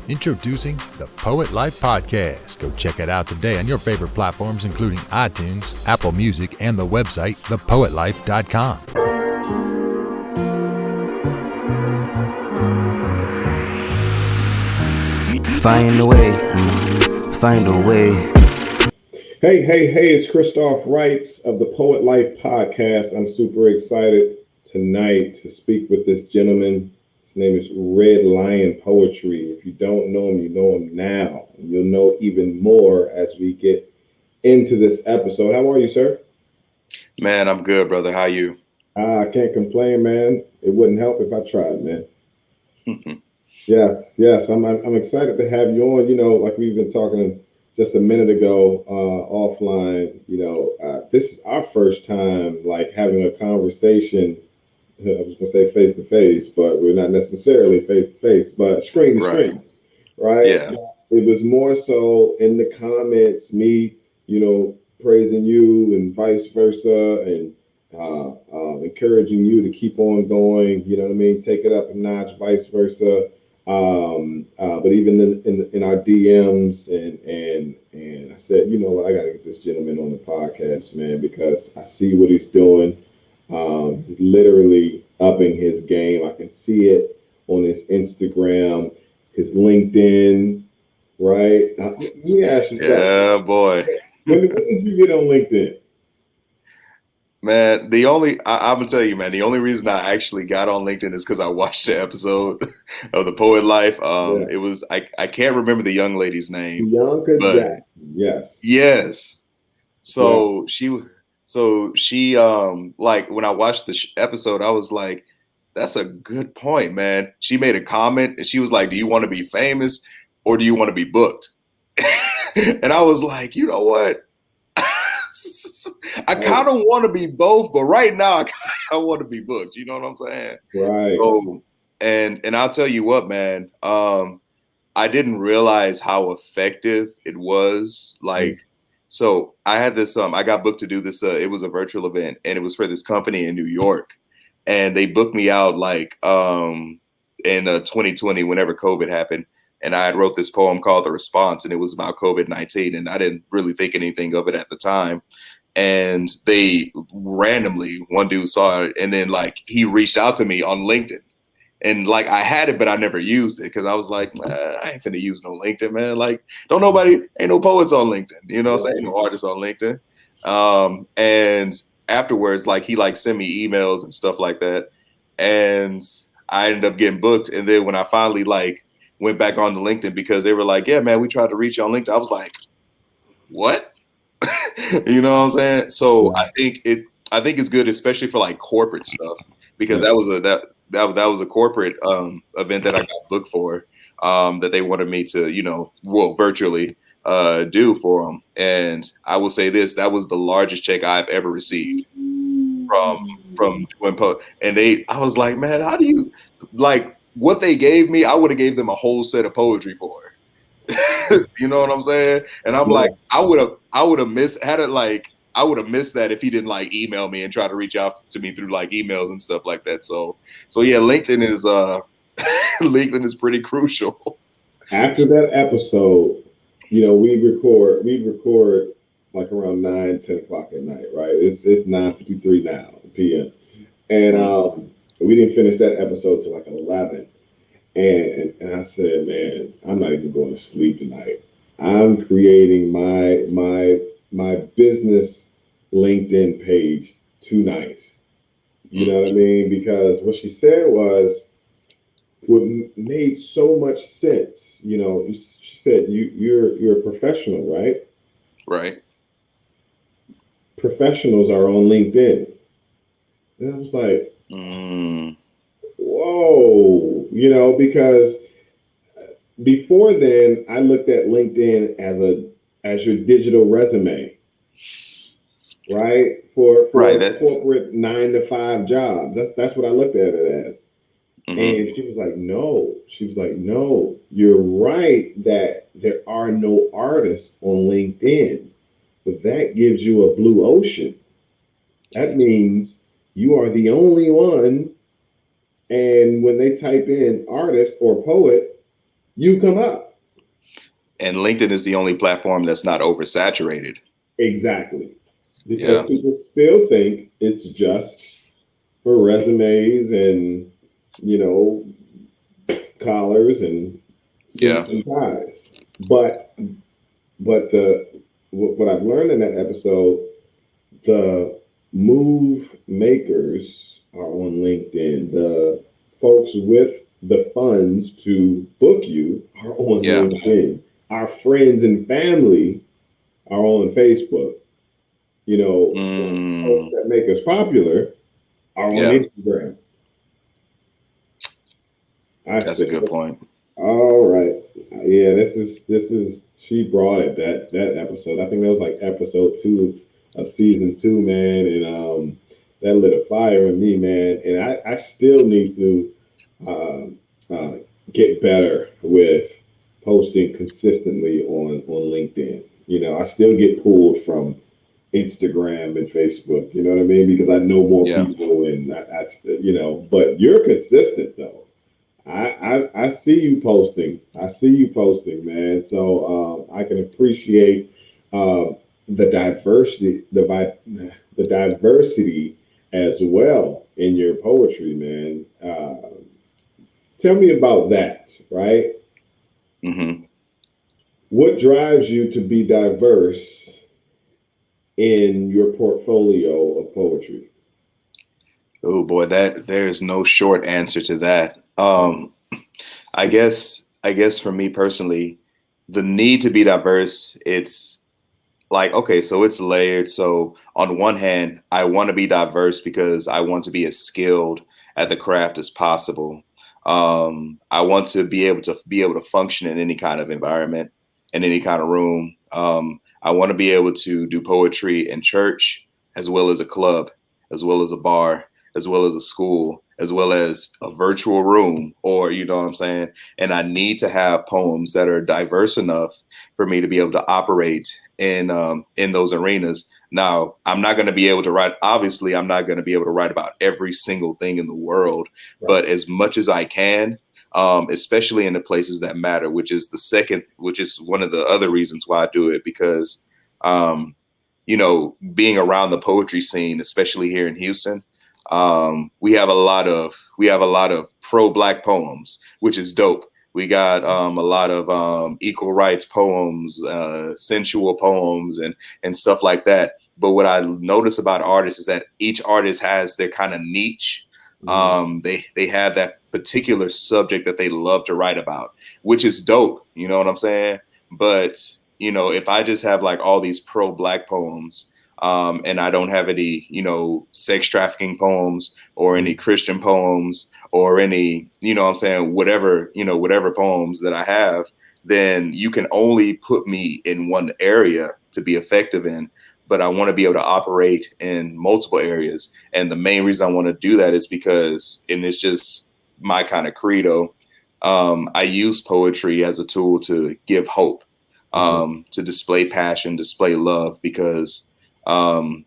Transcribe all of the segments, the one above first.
Introducing the Poet Life Podcast. Go check it out today on your favorite platforms, including iTunes, Apple Music, and the website, thepoetlife.com. Find a way, find a way. Hey, it's Christoph Wrights of the Poet Life Podcast. I'm super excited tonight to speak with this gentleman. His name is Red Lion Poetry. If you don't know him, you know him now. And you'll know even more as we get into this episode. How are you, sir? Man, I'm good, brother. How you? I can't complain, man. It wouldn't help if I tried, man. Yes. I'm excited to have you on. You know, like we've been talking just a minute ago offline. You know, this is our first time like having a conversation. I was gonna say face to face, but we're not necessarily face to face, but screen to screen, right? Yeah. It was more so in the comments, me, you know, praising you and vice versa, and encouraging you to keep on going. You know what I mean? Take it up a notch, vice versa. But even in our DMs and I said, you know what, I got to get this gentleman on the podcast, man, because I see what he's doing. He's literally upping his game. I can see it on his Instagram, his LinkedIn, right? Let me ask you something. Yeah, boy. When did you get on LinkedIn? Man, I'm gonna tell you, man, the only reason I actually got on LinkedIn is because I watched the episode of The Poet Life. It was I can't remember the young lady's name. Bianca Jackson. Yes. Yes. So she like when I watched the episode, I was like, that's a good point, man. She made a comment and she was like, do you want to be famous or do you want to be booked? And I was like, you know what? I kind of want to be both, but right now I want to be booked. You know what I'm saying? Right. So, and I'll tell you what, man. I didn't realize how effective it was. Like, so I had this. I got booked to do this. It was a virtual event, and it was for this company in New York, and they booked me out like in 2020, whenever COVID happened. And I had wrote this poem called The Response, and it was about COVID-19. And I didn't really think anything of it at the time. And they randomly, one dude saw it, and then like he reached out to me on LinkedIn. And like I had it, but I never used it because I was like, I ain't finna use no LinkedIn, man. Like, ain't no poets on LinkedIn, you know what I'm saying? Ain't no artists on LinkedIn. And afterwards, like he like sent me emails and stuff like that. And I ended up getting booked. And then when I finally like went back on to LinkedIn because they were like, yeah, man, we tried to reach you on LinkedIn. I was like, what? You know what I'm saying? So I think it's good, especially for like corporate stuff, because that was a corporate event that I got booked for, that they wanted me to, you know, virtually do for them. And I will say this, that was the largest check I've ever received from doing and I was like, man, how do you like what they gave me? I would have gave them a whole set of poetry for it. You know what I'm saying? And I'm like, I would have missed that if he didn't like email me and try to reach out to me through like emails and stuff like that. So yeah, LinkedIn is LinkedIn is pretty crucial. After that episode, you know, we'd record like around 9-10 o'clock at night, right? It's 9:53 now p.m. And we didn't finish that episode till like 11. And I said, man, I'm not even going to sleep tonight. I'm creating my business LinkedIn page tonight. You know what I mean? Because what she said was what made so much sense. You know, she said you're a professional, right? Right. Professionals are on LinkedIn. And I was like, whoa, you know, because before then I looked at LinkedIn as your digital resume, right? For corporate 9-to-5 jobs. That's what I looked at it as. And she was like, no, you're right that there are no artists on LinkedIn, but that gives you a blue ocean. That means you are the only one. And when they type in artist or poet, you come up. And LinkedIn is the only platform that's not oversaturated. Exactly. Because Yeah. people still think it's just for resumes and, you know, collars and Yeah. suits and ties. But what I've learned in that episode, the move makers are on LinkedIn. The folks with the funds to book you are on Yeah. LinkedIn. Our friends and family are on Facebook. You know, the folks Mm, that make us popular are on yeah. Instagram. I That's a said, good point. all right. Yeah, this is she brought it that episode. I think that was like episode 2 of season 2, man. And that lit a fire in me, man. And I still need to get better with posting consistently on LinkedIn. You know, I still get pulled from Instagram and Facebook. You know what I mean? Because I know more Yeah. people, and you know. But you're consistent though. I see you posting. I see you posting, man. So I can appreciate the diversity, the diversity as well in your poetry, man. Tell me about that, right? Hmm. What drives you to be diverse in your portfolio of poetry? Oh boy, that there's no short answer to that. I guess for me personally, the need to be diverse, it's like, okay, so it's layered. So on one hand, I want to be diverse because I want to be as skilled at the craft as possible. I want to be able to function in any kind of environment, in any kind of room. I want to be able to do poetry in church, as well as a club, as well as a bar, as well as a school, as well as a virtual room, or you know what I'm saying. And I need to have poems that are diverse enough for me to be able to operate in those arenas. Now, I'm not going to be able to write. Obviously, I'm not going to be able to write about every single thing in the world, Right. but as much as I can, especially in the places that matter, which is one of the other reasons why I do it, because um, being around the poetry scene, especially here in Houston, we have a lot of pro-black poems, which is dope. We got a lot of equal rights poems, sensual poems, and stuff like that. But what I notice about artists is that each artist has their kind of niche. Mhm. They have that particular subject that they love to write about, which is dope. You know what I'm saying? But if I just have like all these pro-black poems, and I don't have any, sex trafficking poems or any Mhm. Christian poems or any, what I'm saying, whatever poems that I have, then you can only put me in one area to be effective in. But I want to be able to operate in multiple areas. And the main reason I want to do that is because, and it's just my kind of credo, I use poetry as a tool to give hope, Mhm. to display passion, display love, because um,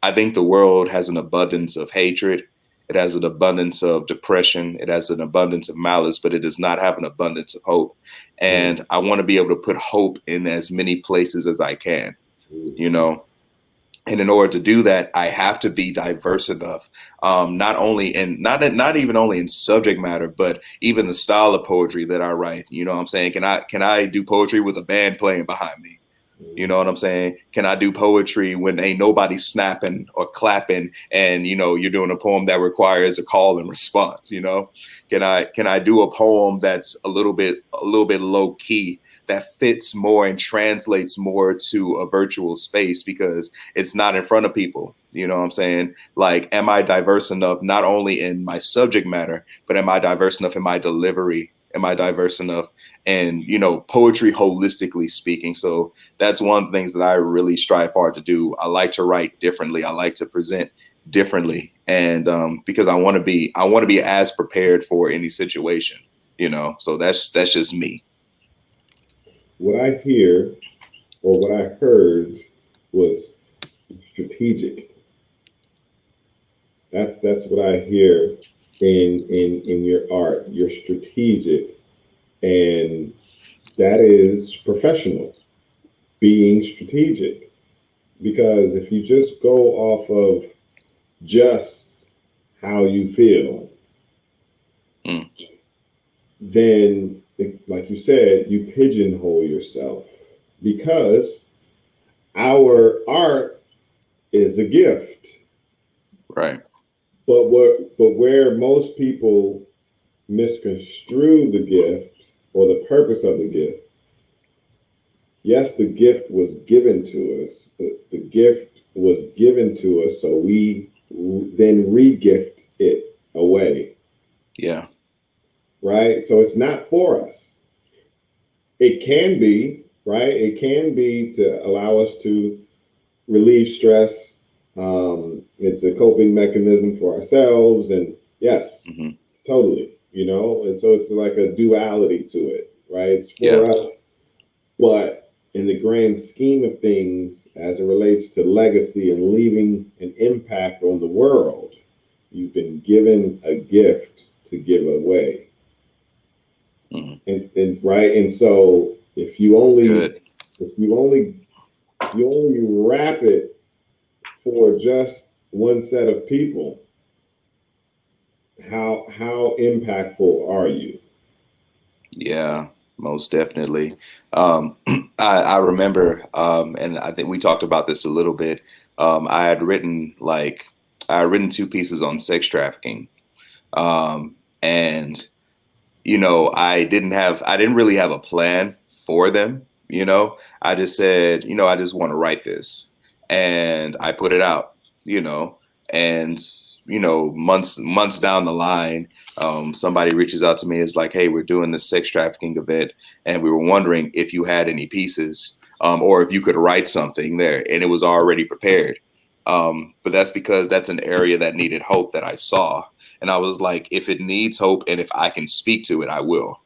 I think the world has an abundance of hatred. It has an abundance of depression. It has an abundance of malice, but it does not have an abundance of hope. Mhm. And I want to be able to put hope in as many places as I can, you know. And in order to do that, I have to be diverse enough, not only in not even only in subject matter, but even the style of poetry that I write. You know what I'm saying? Can I do poetry with a band playing behind me? You know what I'm saying? Can I do poetry when ain't nobody snapping or clapping and you're doing a poem that requires a call and response, Can I do a poem that's a little bit low key, that fits more and translates more to a virtual space because it's not in front of people? You know what I'm saying? Like, am I diverse enough not only in my subject matter, but am I diverse enough in my delivery? Am I diverse enough in, poetry holistically speaking? So that's one of the things that I really strive hard to do. I like to write differently. I like to present differently, and because I want to be as prepared for any situation. So that's just me. What I hear or what I heard was strategic. That's what I hear in your art. You're strategic And that is professional, being strategic. Because if you just go off of just how you feel, Mm. then, like you said, you pigeonhole yourself because our art is a gift. Right. But where most people misconstrue the gift or the purpose of the gift, yes, the gift was given to us, but the gift was given to us so we then re-gift it away, Yeah. right? So it's not for us. It can be, right? It can be to allow us to relieve stress. It's a coping mechanism for ourselves. And yes, Hmm. totally, and so it's like a duality to it, right? It's Yeah. for us, but in the grand scheme of things, as it relates to legacy and leaving an impact on the world, you've been given a gift to give away. Hmm. And right. And so Good. if you only if you only wrap it for just one set of people, how impactful are you? Yeah, most definitely. Um, I remember, and I think we talked about this a little bit. I had written I had written two pieces on sex trafficking, and I didn't really have a plan for them. I just said, I just want to write this, and I put it out. You know, and months down the line, somebody reaches out to me. It's like, hey, we're doing this sex trafficking event, and we were wondering if you had any pieces, or if you could write something there, and it was already prepared. But that's because that's an area that needed hope that I saw. And I was like, if it needs hope and if I can speak to it, I will.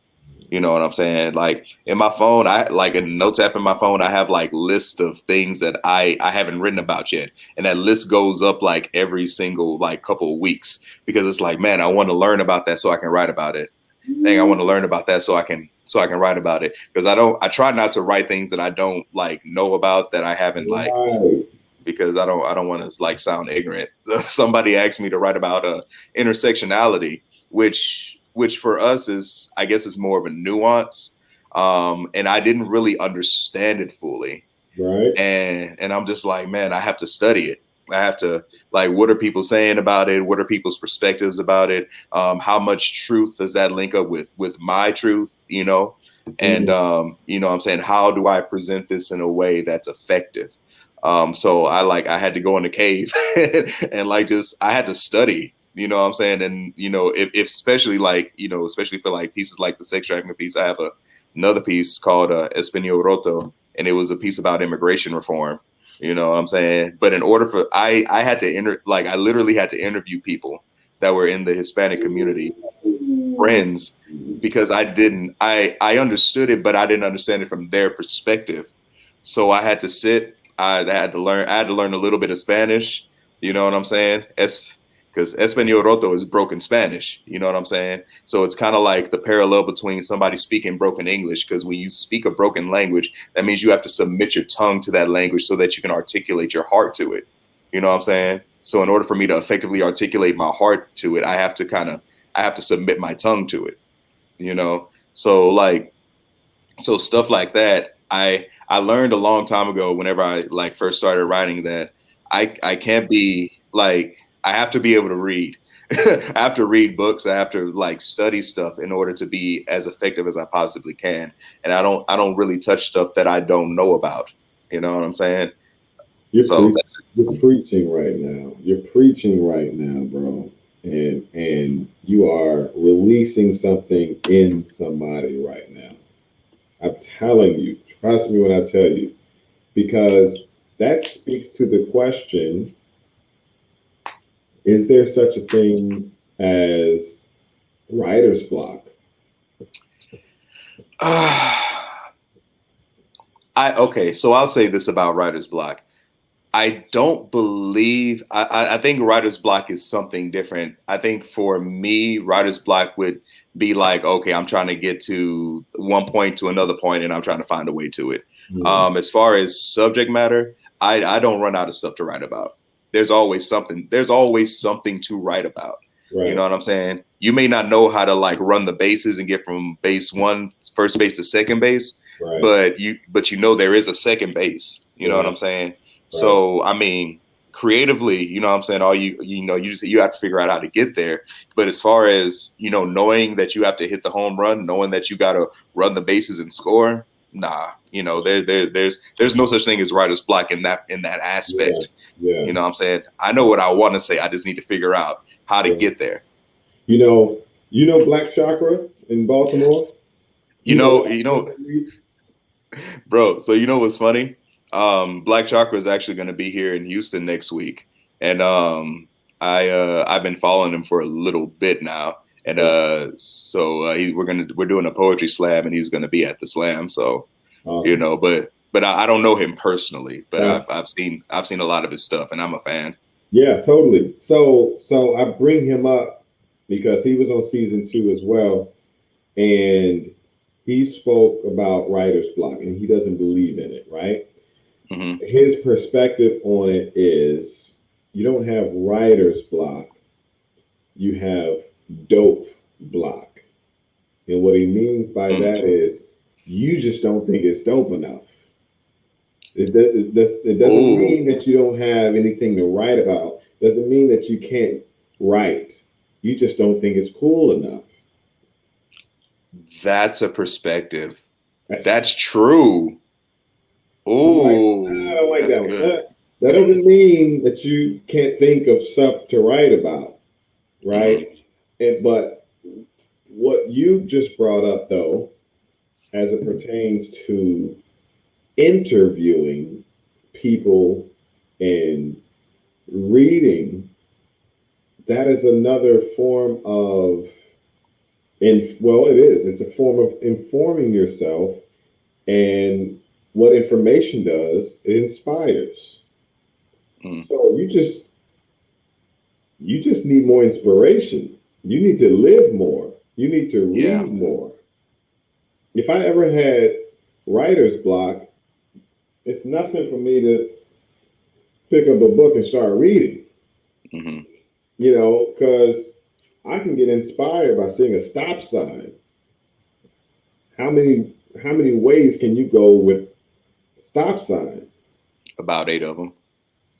You know what I'm saying? Like in my phone, I like a notes app in my phone, I have like lists of things that I haven't written about yet. And that list goes up like every single like couple of weeks because it's like, man, I want to learn about that so I can write about it. Dang, I want to learn about that so I can write about it. Because I try not to write things that I don't like know about that I haven't like Right. because I don't want to like sound ignorant. Somebody asked me to write about intersectionality, which for us is I guess is more of a nuance, and I didn't really understand it fully, Right. and I'm just like, man, I have to study it. I have to like, what are people saying about it? What are people's perspectives about it? How much truth does that link up with my truth? And Mhm. I'm saying, how do I present this in a way that's effective? So I had to go in the cave and like just I had to study. You know what I'm saying? And if especially like especially for like pieces like the sex trafficking piece, I have another piece called Espanol Roto, and it was a piece about immigration reform. You know what I'm saying? But in order for I had to I literally had to interview people that were in the Hispanic community, friends, because I understood it, but I didn't understand it from their perspective. So I had to sit. I had to learn a little bit of Spanish. You know what I'm saying? Because Espanol Roto is broken Spanish. You know what I'm saying? So it's kind of like the parallel between somebody speaking broken English. Because when you speak a broken language, that means you have to submit your tongue to that language so that you can articulate your heart to it. You know what I'm saying? So in order for me to effectively articulate my heart to it, I have to submit my tongue to it. So so stuff like that. I learned a long time ago whenever I like first started writing that I can't be like I have to be able to read. I have to read books. I have to like study stuff in order to be as effective as I possibly can. And I don't really touch stuff that I don't know about. You know what I'm saying? You're So pre- you're preaching right now. You're preaching right now, bro. And you are releasing something in somebody right now. I'm telling you, trust me when I tell you, because that speaks to the question, is there such a thing as writer's block? I okay, so I'll say this about writer's block. I don't believe I think writer's block is something different. I think for me, writer's block would be like, okay, I'm trying to get to one point to another point and I'm trying to find a way to it. As far as subject matter, I don't run out of stuff to write about. There's always something to write about. Right. You know what I'm saying? You may not know how to like run the bases and get from first base to second base, Right. but you know there is a second base. You know what I'm saying? So, I mean, creatively, you know what I'm saying? You have to figure out how to get there. But as far as, knowing that you have to hit the home run, knowing that you got to run the bases and score, nah, there's no such thing as writer's block in that aspect. Yeah. You know what I'm saying? I know what I want to say. I just need to figure out how to get there. You know Black Chakra in Baltimore? Bro, so you know what's funny? Black Chakra is actually going to be here in Houston next week, and I've been following him for a little bit now, and we're doing a poetry slam, and he's going to be at the slam. So, awesome. But I don't know him personally, but I've seen a lot of his stuff, and I'm a fan. Yeah, totally. So I bring him up because he was on season 2 as well, and he spoke about writer's block, and he doesn't believe in it, right? Mm-hmm. His perspective on it is you don't have writer's block, you have dope block. And what he means by that is you just don't think it's dope enough. It doesn't mean that you don't have anything to write about. It doesn't mean that you can't write. You just don't think it's cool enough. That's a perspective. That's true. Oh, I don't like that's that good. One. That doesn't mean that you can't think of stuff to write about, right? Mm-hmm. But what you just brought up, though, as it pertains to interviewing people and reading, that is another form of, it's a form of informing yourself, and what information does, it inspires. So you just need more inspiration. You need to live more. You need to read more. If I ever had writer's block, it's nothing for me to pick up a book and start reading. Mm-hmm. Because I can get inspired by seeing a stop sign. How many ways can you go with stop sign? About 8 of them.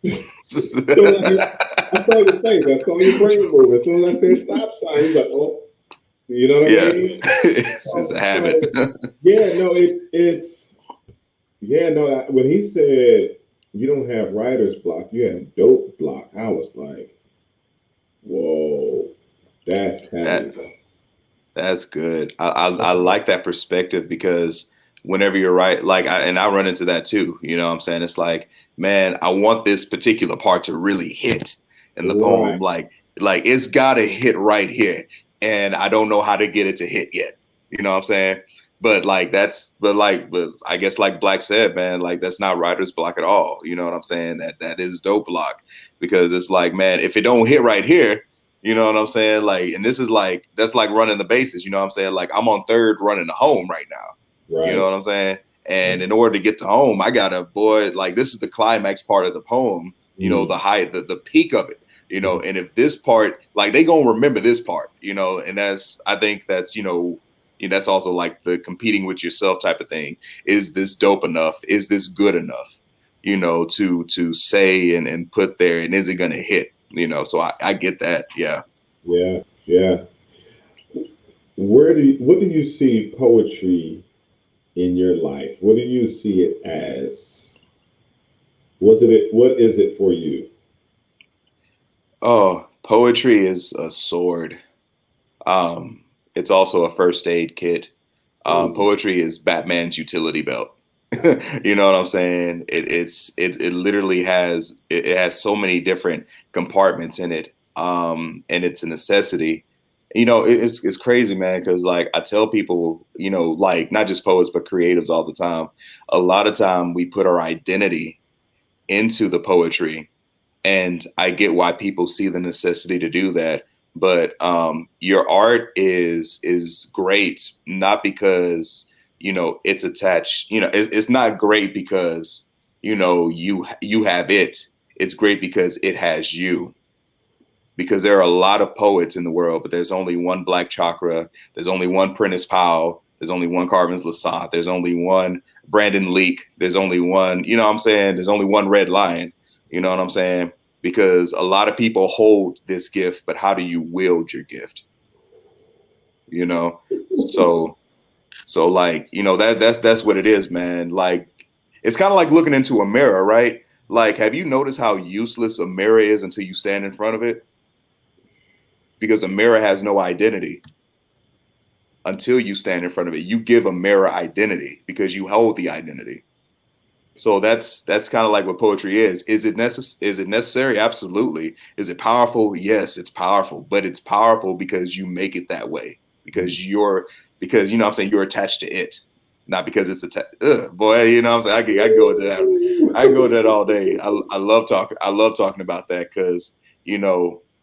I saw your face. I saw your brain move. As soon as I said stop sign, you're like, oh, you know what I mean? It's a habit. When he said you don't have writer's block, you have dope block, I was like, whoa, that's heavy. That's good. I like that perspective, because whenever you're right, I run into that too. You know what I'm saying? It's like, man, I want this particular part to really hit in the poem. Like it's got to hit right here. And I don't know how to get it to hit yet. You know what I'm saying? But I guess like Black said, man, like that's not writer's block at all. You know what I'm saying? That is dope block, because it's like, man, if it don't hit right here, you know what I'm saying? Like, and this is like, that's like running the bases. You know what I'm saying? Like I'm on third running the home right now. Right. You know what I'm saying? And in order to get to home, I gotta, this is the climax part of the poem, the height, the peak of it, and if this part, like they gonna remember this part, and I think that's that's also like the competing with yourself type of thing. Is this dope enough? Is this good enough, to say and put there, and is it gonna hit? So I get that. Yeah. What do you see poetry in your life? What do you see it as? What is it for you? Oh, poetry is a sword. It's also a first aid kit. Poetry is Batman's utility belt. You know what I'm saying? It literally has so many different compartments in it. And it's a necessity. It's crazy, man, because like I tell people, like not just poets but creatives all the time. A lot of time we put our identity into the poetry, and I get why people see the necessity to do that. But your art is great, not because it's attached. It's not great because you have it. It's great because it has you. Because there are a lot of poets in the world, but there's only one Black Chakra. There's only one Prentice Powell. There's only one Carvin Lasant. There's only one Brandon Leak. There's only one, you know what I'm saying? There's only one Red Lion. You know what I'm saying? Because a lot of people hold this gift, but how do you wield your gift? So like, that's what it is, man. Like, it's kind of like looking into a mirror, right? Like, have you noticed how useless a mirror is until you stand in front of it? Because a mirror has no identity until you stand in front of it. You give a mirror identity because you hold the identity. So that's kind of like what poetry is. Is it necessary? Absolutely. Is it powerful? Yes, it's powerful, but it's powerful because you make it that way. Because because you know what I'm saying, you're attached to it, not because it's attached. Boy, you know what I'm saying? I can go into that. I can go into that all day. I love talking about that because,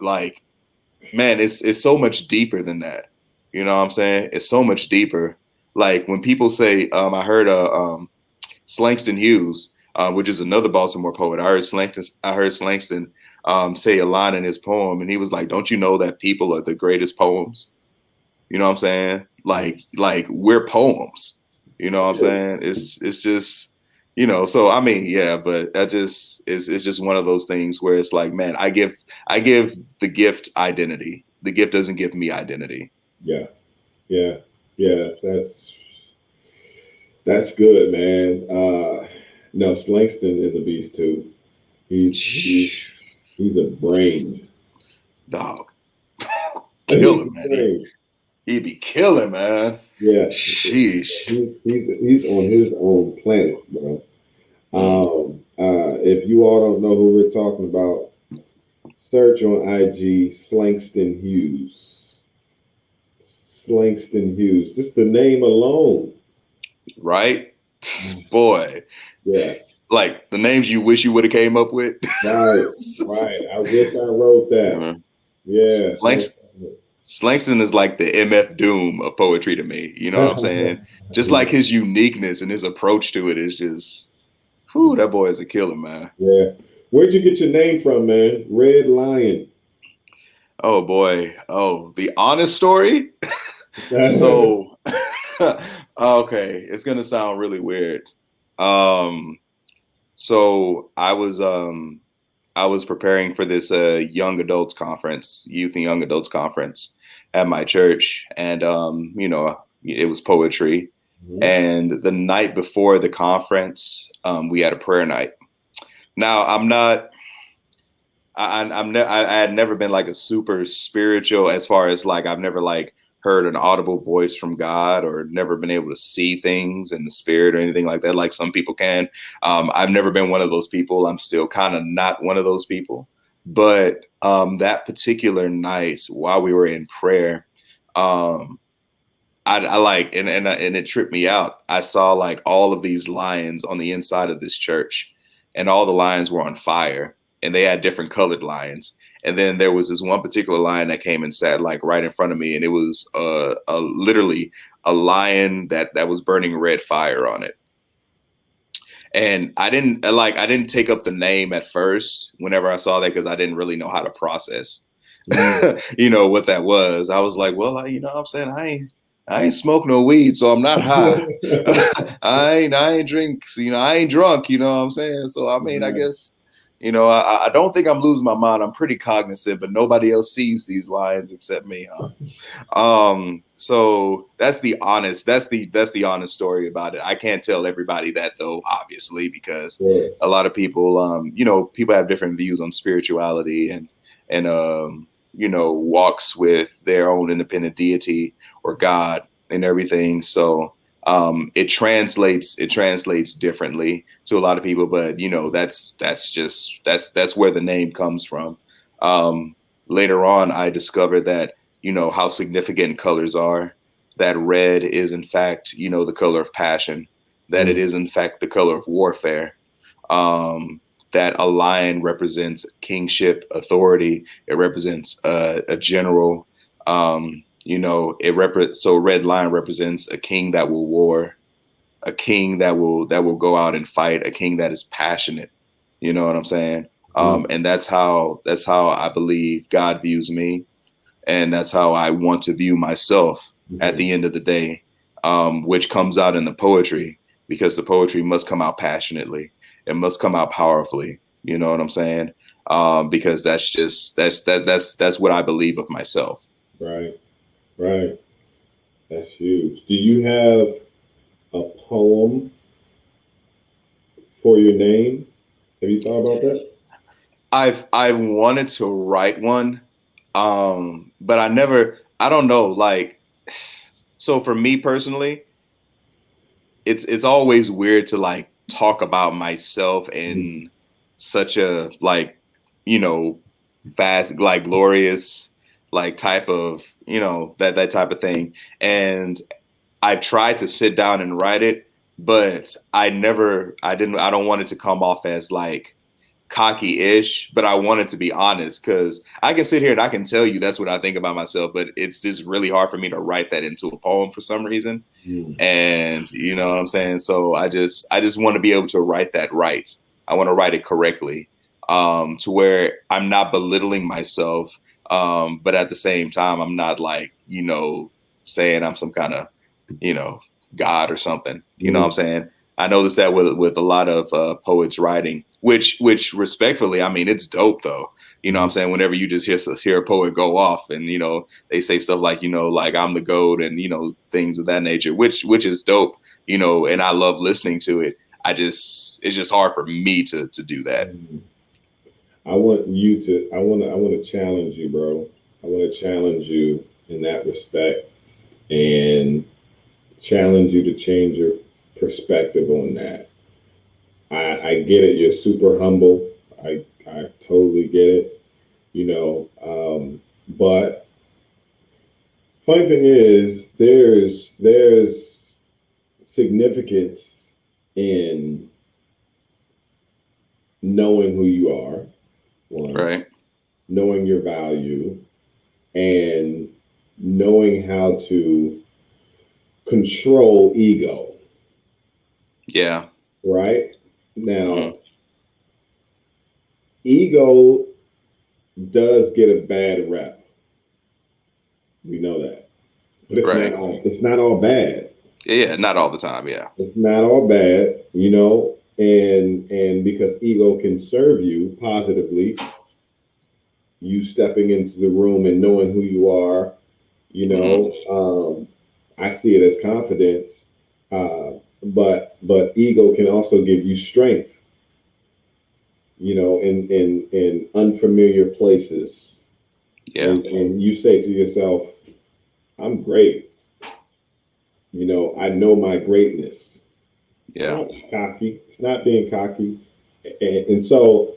like, man, it's so much deeper than that. You know what I'm saying? It's so much deeper. Like when people say, I heard Slangston Hughes, which is another Baltimore poet. I heard Slangston say a line in his poem, and he was like, "Don't you know that people are the greatest poems?" You know what I'm saying? Like we're poems. You know what I'm saying? It's just, so I mean, yeah, but that just it's just one of those things where it's like, man, I give the gift identity. The gift doesn't give me identity. Yeah. That's good, man. No, Slangston is a beast too. He's a brain. Dog. Kill him, man. He'd be killing, man. Yeah. Sheesh. He's on his own planet, bro. If you all don't know who we're talking about, search on IG Slangston Hughes. Slangston Hughes. Just the name alone. Right? Boy. Yeah. Like the names you wish you would have came up with. Right. I wish I wrote that. Yeah. Slangston is like the MF Doom of poetry to me. You know what I'm saying? Just like his uniqueness and his approach to it is just, whew, that boy is a killer, man. Yeah. Where'd you get your name from, man? Red Lion. Oh boy. Oh, the honest story. So, okay, it's gonna sound really weird. So I was preparing for this young adults conference, youth and young adults conference at my church, and it was poetry. Mm-hmm. And the night before the conference, we had a prayer night. Now I had never been like a super spiritual, as far as like I've never like heard an audible voice from God, or never been able to see things in the spirit or anything like that, like some people can. I've never been one of those people. I'm still kind of not one of those people. But that particular night, while we were in prayer, I like, and it tripped me out. I saw like all of these lions on the inside of this church, and all the lions were on fire, and they had different colored lions. And then there was this one particular lion that came and sat like right in front of me, and it was literally a lion that was burning red fire on it. And I didn't take up the name at first whenever I saw that, because I didn't really know how to process, what that was. I was like, well, what I'm saying, I ain't smoke no weed, so I'm not high. I ain't drink, I ain't drunk, you know what I'm saying? So I mean, I guess, I don't think I'm losing my mind. I'm pretty cognizant, but nobody else sees these lions except me, huh? So that's the honest story about it. I can't tell everybody that though, obviously, because a lot of people, people have different views on spirituality and walks with their own independent deity or God and everything. So it translates differently to a lot of people, but that's where the name comes from. Later on, I discovered that, how significant colors are, that red is in fact, the color of passion, that it is in fact the color of warfare. that a lion represents kingship, authority. It represents a general. So a red lion represents a king that will war, a king that will go out and fight, a king that is passionate. You know what I'm saying? And that's how I believe God views me, and that's how I want to view myself at the end of the day, which comes out in the poetry, because the poetry must come out passionately. It must come out powerfully. You know what I'm saying? Because that's what I believe of myself. Right. Right. That's huge. Do you have a poem for your name? Have you thought about that? I've wanted to write one, but I don't know, like, so for me personally, it's always weird to like talk about myself in such a like, you know, fast, like glorious, like type of, that type of thing. And I tried to sit down and write it, but I don't want it to come off as like cocky-ish, but I wanted to be honest, because I can sit here and I can tell you that's what I think about myself, but it's just really hard for me to write that into a poem for some reason. And you know what I'm saying? So I just want to be able to write that right. I want to write it correctly, to where I'm not belittling myself, but at the same time I'm not like, saying I'm some kind of, you know, God or something. You know what I'm saying? I noticed that with a lot of poets writing, which respectfully, I mean, it's dope though. You know what I'm saying? Whenever you just hear a poet go off and, they say stuff like, like I'm the GOAT and, things of that nature, which is dope, and I love listening to it. It's just hard for me to do that. I want to challenge you, bro. I want to challenge you in that respect and challenge you to change your perspective on that. I get it. You're super humble. I totally get it. But funny thing is, there's significance in knowing who you are, one, Right. knowing your value, and knowing how to control ego. Yeah. Right now, ego does get a bad rep. We know that, but Right. it's not all bad. Yeah. Not all the time. Yeah. It's not all bad, and because ego can serve you positively, you stepping into the room and knowing who you are, I see it as confidence, but ego can also give you strength, in unfamiliar places, Yeah. and you say to yourself, "I'm great." I know my greatness. It's Yeah. not cocky. It's not being cocky. And so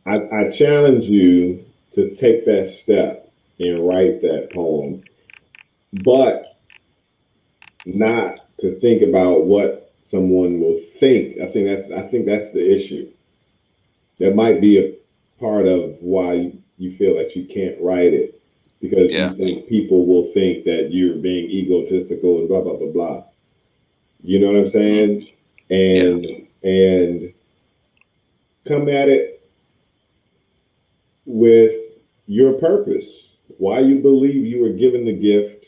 I challenge you to take that step and write that poem, but not to think about what someone will think. I think that's the issue. That might be a part of why you feel that you can't write it, because you Yeah. think people will think that you're being egotistical and blah blah blah blah. You know what I'm saying? Yeah. And come at it with your purpose, why you believe you were given the gift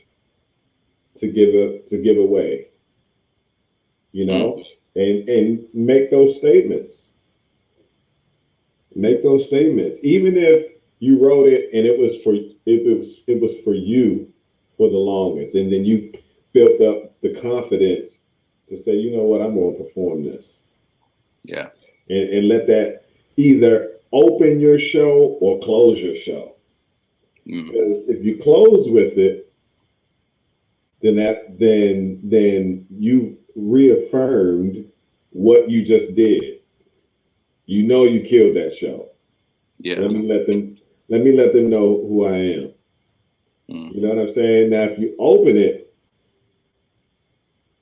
to give away, and make those statements. Make those statements, even if you wrote it and it was for you for the longest, and then you built up the confidence to say, you know what, I'm going to perform this, Yeah. and let that either open your show or close your show. Because if you close with it, then you've reaffirmed what you just did. You killed that show. Yeah. Let me let them know who I am. You know what I'm saying? Now, if you open it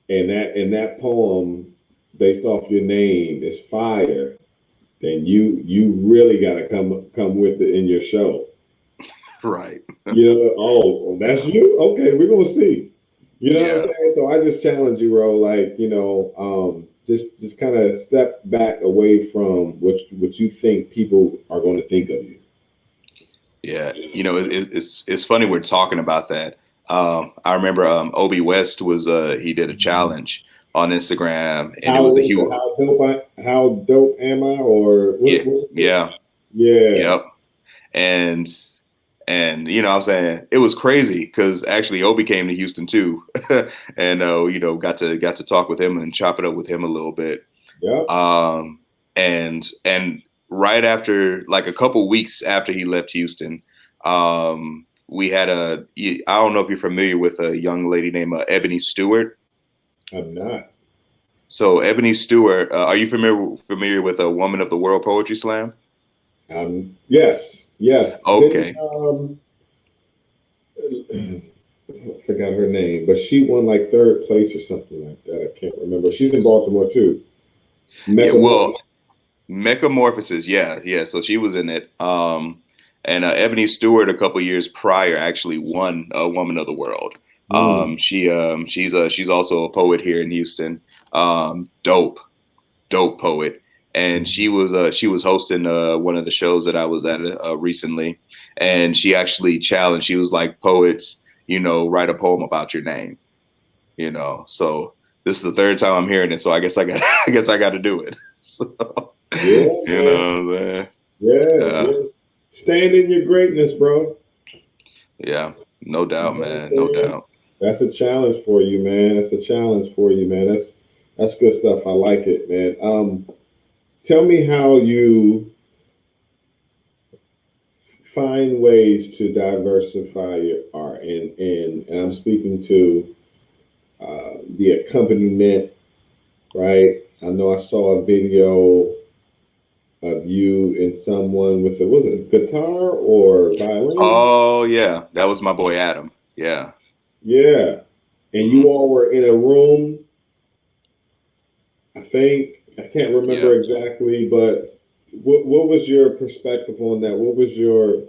and that poem based off your name is fire, then you really got to come with it in your show. Right. Oh, that's you. Okay, we're gonna see. You know what I'm Yeah. saying? So I just challenge you, bro. Like, just kind of step back away from what you think people are going to think of you. Yeah. It's funny we're talking about that. I remember Obi West was he did a challenge on Instagram, and it How was a was it? huge. How dope am I? Or Yeah. what was it? Yeah. Yeah. Yep. And I'm saying it was crazy because actually Obi came to Houston too, and got to talk with him and chop it up with him a little bit. Yep. And right after, like a couple weeks after he left Houston, we had I don't know if you're familiar with a young lady named Ebony Stewart. I'm not. So Ebony Stewart, are you familiar with a Woman of the World Poetry Slam? Yes. Yes. Didn't Okay. I forgot her name, but she won like third place or something like that. I can't remember. She's in Baltimore too. Yeah. Well, Metamorphosis. Metamorphosis. Yeah. Yeah. So she was in it. And Ebony Stewart, a couple years prior, actually won a Woman of the World. Mm. She's also a poet here in Houston. Dope poet. And she was hosting one of the shows that I was at recently, and she actually challenged. She was like, "Poets, write a poem about your name." So this is the third time I'm hearing it. So I guess I got I guess I got to do it. So Yeah, man. man. Yeah, Uh, yeah. Stand in your greatness, bro. yeah, no You doubt, know what I'm man, no saying? doubt. That's a challenge for you, man. That's a challenge for you, man. That's good stuff. I like it, man. Tell me how you find ways to diversify your art, and I'm speaking to the accompaniment, right? I know I saw a video of you and someone with was it guitar or violin? Oh yeah, that was my boy Adam. Yeah. Yeah. And you Hmm. all were in a room, I think. I can't Yeah. remember exactly, but what was your perspective on that? What was your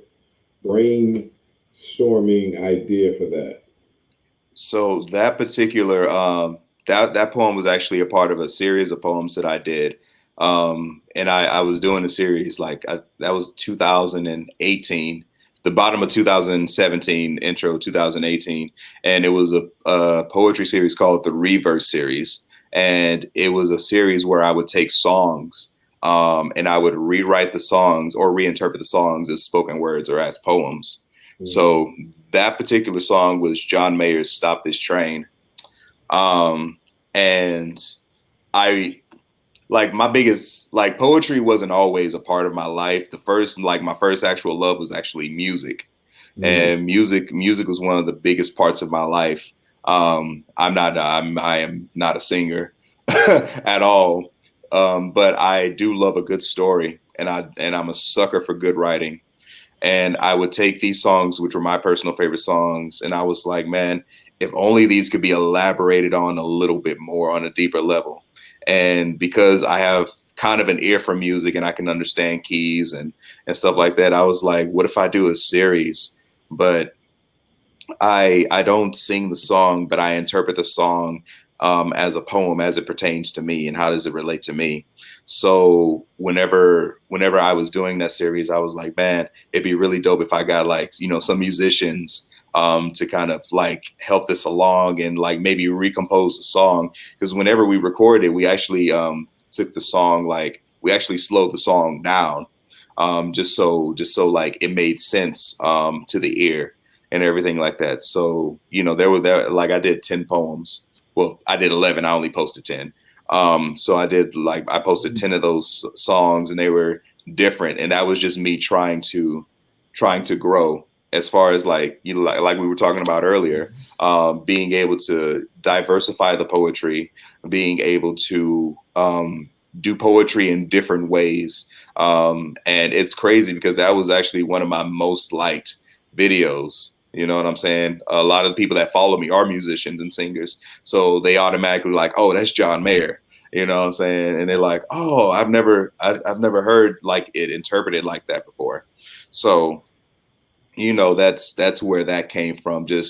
brainstorming idea for that? So that particular that poem was actually a part of a series of poems that I did. And I was doing a series that was 2018, the bottom of 2017, intro 2018, and it was a poetry series called the Reverse series, and it was a series where I would take songs. And I would rewrite the songs or reinterpret the songs as spoken words or as poems. Mhm. So that particular song was John Mayer's "Stop This Train." Um, and I my biggest poetry wasn't always a part of my life. My first actual love was actually music, Mm. and music was one of the biggest parts of my life. I am not a singer at all, but I do love a good story, and I'm a sucker for good writing. And I would take these songs, which were my personal favorite songs, and I was like, man, if only these could be elaborated on a little bit more on a deeper level. And because I have kind of an ear for music and I can understand keys and stuff like that, I was like, what if I do a series? But I don't sing the song, but I interpret the song as a poem as it pertains to me and how does it relate to me. So whenever I was doing that series, I was like, man, it'd be really dope if I got some musicians to kind of help this along and maybe recompose the song, because whenever we recorded, we actually took the song we actually slowed the song down, just so it made sense to the ear and everything like that. So, I did 10 poems. Well, I did 11. I only posted 10. So I posted 10 of those songs, and they were different. And that was just me trying to grow as far as like we were talking about earlier, being able to diversify the poetry, being able to do poetry in different ways. And it's crazy because that was actually one of my most liked videos. You know what I'm saying? A lot of the people that follow me are musicians and singers, so they automatically like, oh, that's John Mayer. You know what I'm saying? And they're like, oh, I've never heard like it interpreted like that before. So, that's where that came from. That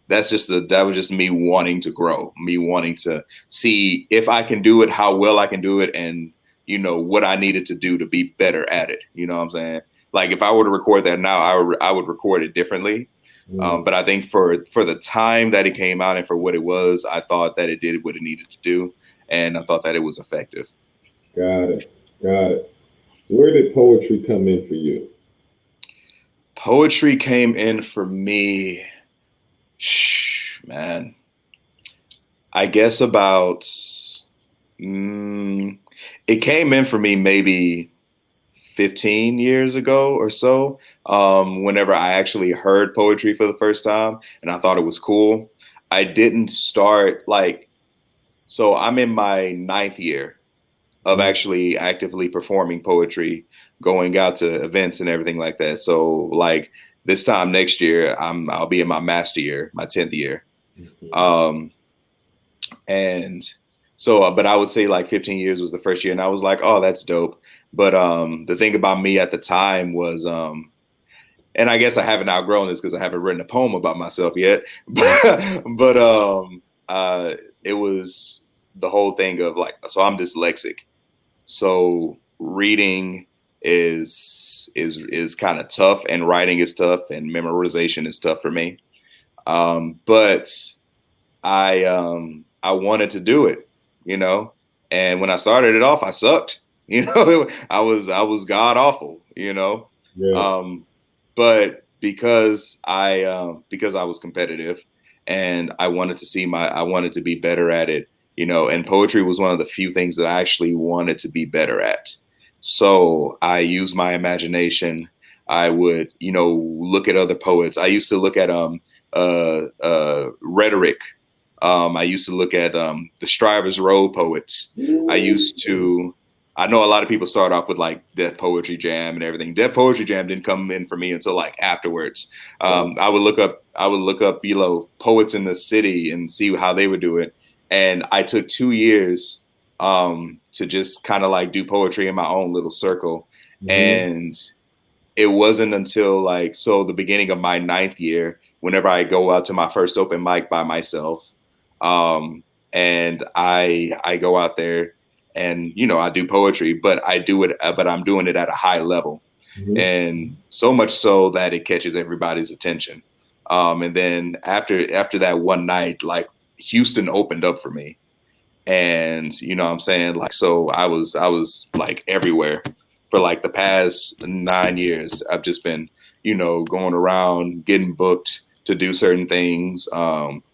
was just me wanting to grow, me wanting to see if I can do it, how well I can do it, and what I needed to do to be better at it. You know what I'm saying? Like if I were to record that now, I would record it differently. But I think for the time that it came out and for what it was, I thought that it did what it needed to do, and I thought that it was effective. Got it. Got it. Where did poetry come in for you? Poetry came in for me, man. I guess it came in for me maybe 15 years ago or so, whenever I actually heard poetry for the first time and I thought it was cool. I didn't start so I'm in my ninth year of actually actively performing poetry, going out to events and everything like that. So like this time next year, I'll be in my master year, my 10th year. Um, and so, but I would say like 15 years was the first year, and I was like, oh, that's dope. But the thing about me at the time was, and I guess I haven't outgrown this because I haven't written a poem about myself yet. But it was the whole thing of like, so I'm dyslexic. So reading is kind of tough, and writing is tough, and memorization is tough for me. But I wanted to do it, and when I started it off, I sucked. I was god awful. Yeah. But because I was competitive, and I wanted to be better at it. And poetry was one of the few things that I actually wanted to be better at. So I used my imagination. I would, look at other poets. I used to look at rhetoric. I used to look at the Strivers Road poets. I know a lot of people start off with like Death Poetry Jam and everything. Death Poetry Jam didn't come in for me until like afterwards. I would look up, poets in the city and see how they would do it. And I took 2 years to just kind of like do poetry in my own little circle. And it wasn't until the beginning of my ninth year, whenever I go out to my first open mic by myself, and I go out there and, I do poetry, but I'm doing it at a high level. And so much so that it catches everybody's attention. And then after that one night, like Houston opened up for me, and what I'm saying, like, so I was like everywhere for like the past 9 years. I've just been, going around getting booked to do certain things,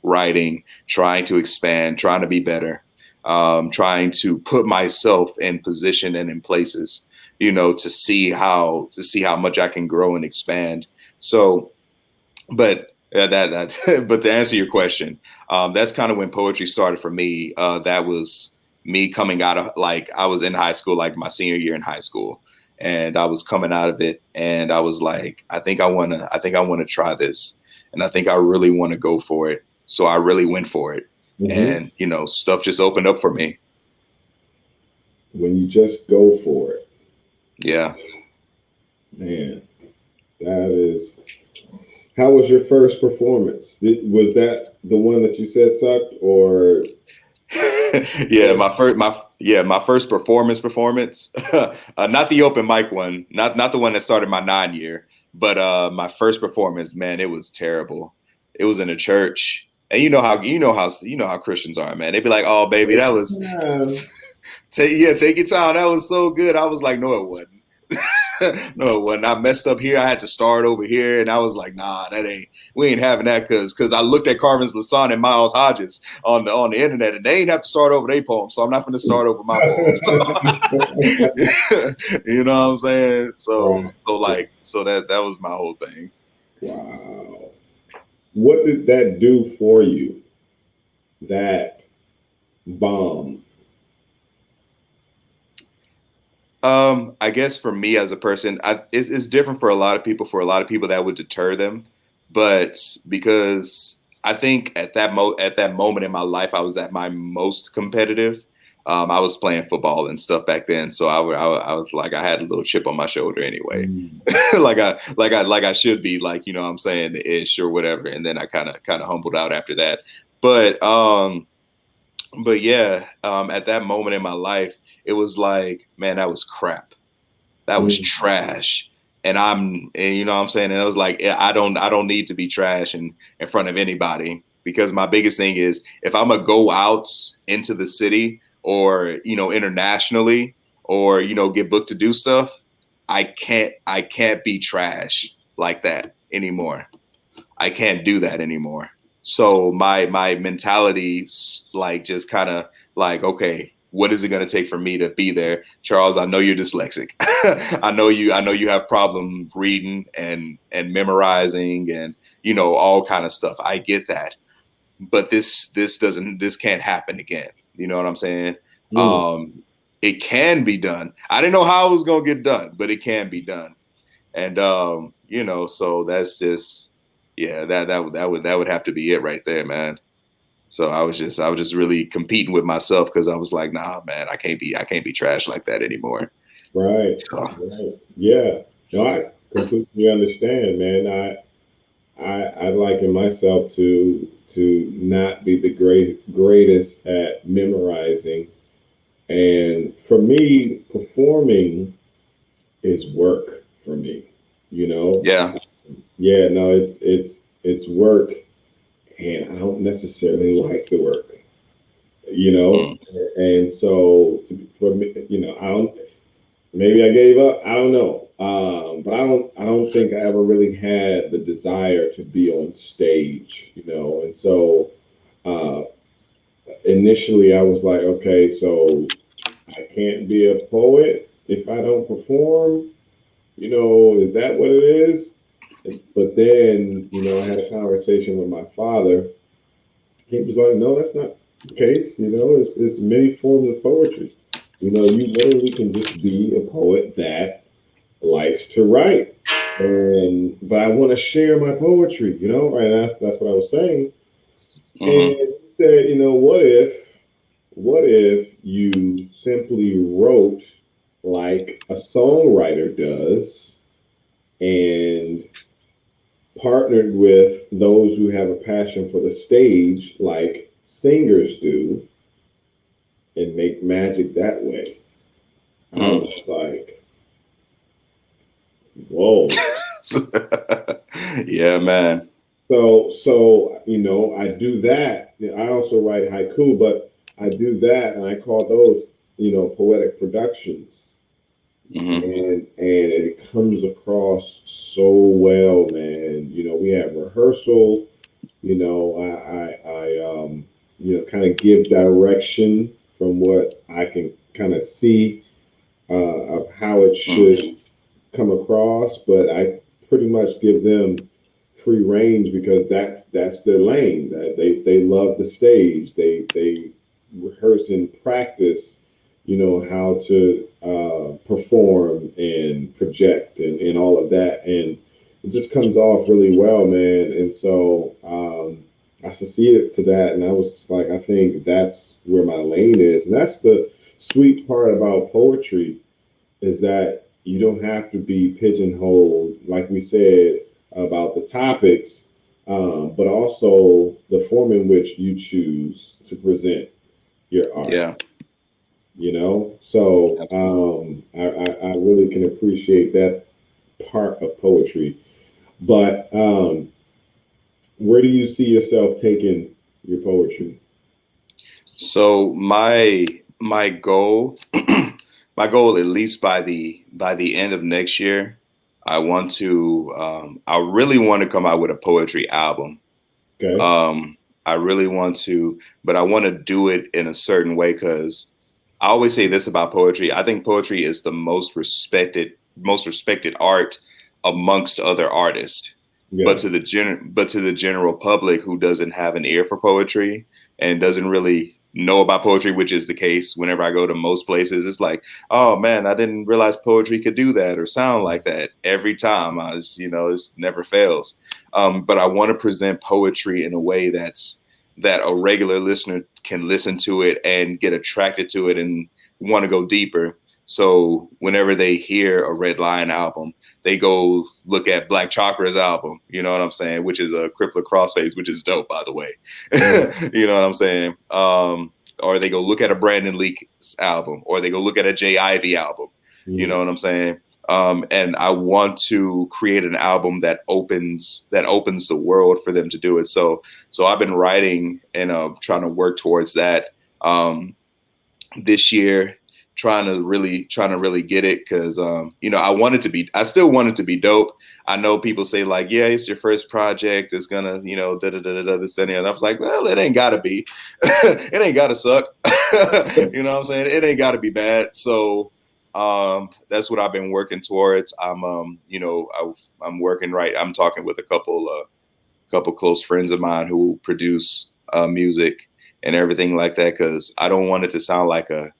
writing, trying to expand, trying to be better, trying to put myself in position and in places, to see how much I can grow and expand. So, but but to answer your question, that's kind of when poetry started for me. That was me coming out of, like, I was in high school, like my senior year in high school, and I was coming out of it, and I was like, I think I want to try this, and I think I really want to go for it. So I really went for it, and stuff just opened up for me. When you just go for it. Yeah. Man, that is. How was your first performance? Was that the one that you said sucked, or? Yeah, my first performance. Not the open mic one, not the one that started my 9 year, but my first performance, man, it was terrible. It was in a church, and you know how Christians are, man. They'd be like, "Oh, baby, that was take your time. That was so good." I was like, "No, it wasn't." No, when I messed up here, I had to start over here, and I was like, "Nah, we ain't having that." Because I looked at Carvin's Lasan and Miles Hodges on the internet, and they ain't have to start over their poem, so I'm not going to start over my poem. So, you know what I'm saying? So that was my whole thing. Wow, what did that do for you? That bomb. I guess for me as a person, it's different for a lot of people. For a lot of people, that would deter them, but because I think at that moment in my life, I was at my most competitive. I was playing football and stuff back then, so I was like, I had a little chip on my shoulder anyway, like I should be, like, you know what I'm saying, the ish or whatever. And then I kind of humbled out after that. But yeah, at that moment in my life, it was like, man, that was crap. That was trash. And you know what I'm saying? And it was like, I don't need to be trash in front of anybody, because my biggest thing is, if I'm gonna go out into the city, or, you know, internationally, or, you know, get booked to do stuff, I can't be trash like that anymore. I can't do that anymore. So my mentality, like, just kind of like, okay, what is it going to take for me to be there? Charles, I know you're dyslexic. I know you have problem reading and memorizing, and, you know, all kind of stuff. I get that. But this can't happen again. You know what I'm saying? It can be done. I didn't know how it was going to get done, but it can be done. And you know, so that's just, yeah, that would have to be it right there, man. So I was just really competing with myself, because I was like, nah, man, I can't be trash like that anymore. Right. So Right. Yeah. No, I completely understand, man. I liken myself to not be the greatest at memorizing, and for me, performing is work for me. You know. yeah. Yeah. No, it's work, and I don't necessarily like the work. You know, Mm, and so for me, you know, I don't. Maybe I gave up. I don't know. But I don't think I ever really had the desire to be on stage, you know. And so uh, initially, I was like, okay, so I can't be a poet if I don't perform. You know, is that what it is? But then, you know, I had a conversation with my father. He was like, no, that's not the case. You know, it's many forms of poetry. You know, you literally can just be a poet that likes to write, and but I want to share my poetry, you know, and that's what I was saying. And hmm he said, you know, what if you simply wrote like a songwriter does, and partnered with those who have a passion for the stage like singers do, and make magic that way. I was like, whoa. yeah, man. So you know, I do that. I also write haiku, but I do that, and I call those, you know, poetic productions, hmm and it comes across so well, man. You know, we have rehearsal. You know, I you know, kind of give direction from what I can kind of see of how it should come across, but I pretty much give them free range, because that's their lane. That they love the stage. They rehearse and practice, you know, how to perform and project and all of that, and it just comes off really well, man. And so I succeeded to that, and I was just like, I think that's where my lane is, and that's the sweet part about poetry, is that you don't have to be pigeonholed, like we said, about the topics, but also the form in which you choose to present your art. Yeah, You know, so absolutely. I really can appreciate that part of poetry. But where do you see yourself taking your poetry? So my goal, my goal, at least by the end of next year, I really want to come out with a poetry album. Okay. Um, I really want to, but I want to do it in a certain way, because I always say this about poetry. I think poetry is the most respected art amongst other artists. Yeah. But to the general public who doesn't have an ear for poetry and doesn't really know about poetry, which is the case whenever I go to most places, it's like, oh man, I didn't realize poetry could do that or sound like that. Every time you know, it never fails. But I want to present poetry in a way that a regular listener can listen to it and get attracted to it and want to go deeper. So whenever they hear a Red Lion album, they go look at Black Chakra's album, you know what I'm saying, which is a Crippler Crossfades, which is dope, by the way. You know what I'm saying? Or they go look at a Brandon Leake's album, or they go look at a Jay Ivy album. You know what I'm saying? And I want to create an album that opens the world for them to do it. So I've been writing and trying to work towards that this year, trying to really get it, because I still want it to be dope. I know people say like, yeah, it's your first project, it's gonna, this and the other. I was like, well, it ain't gotta be. It ain't gotta suck. You know what I'm saying? It ain't gotta be bad. So that's what I've been working towards. I'm working right. I'm talking with a couple close friends of mine who produce music and everything like that, because I don't want it to sound like a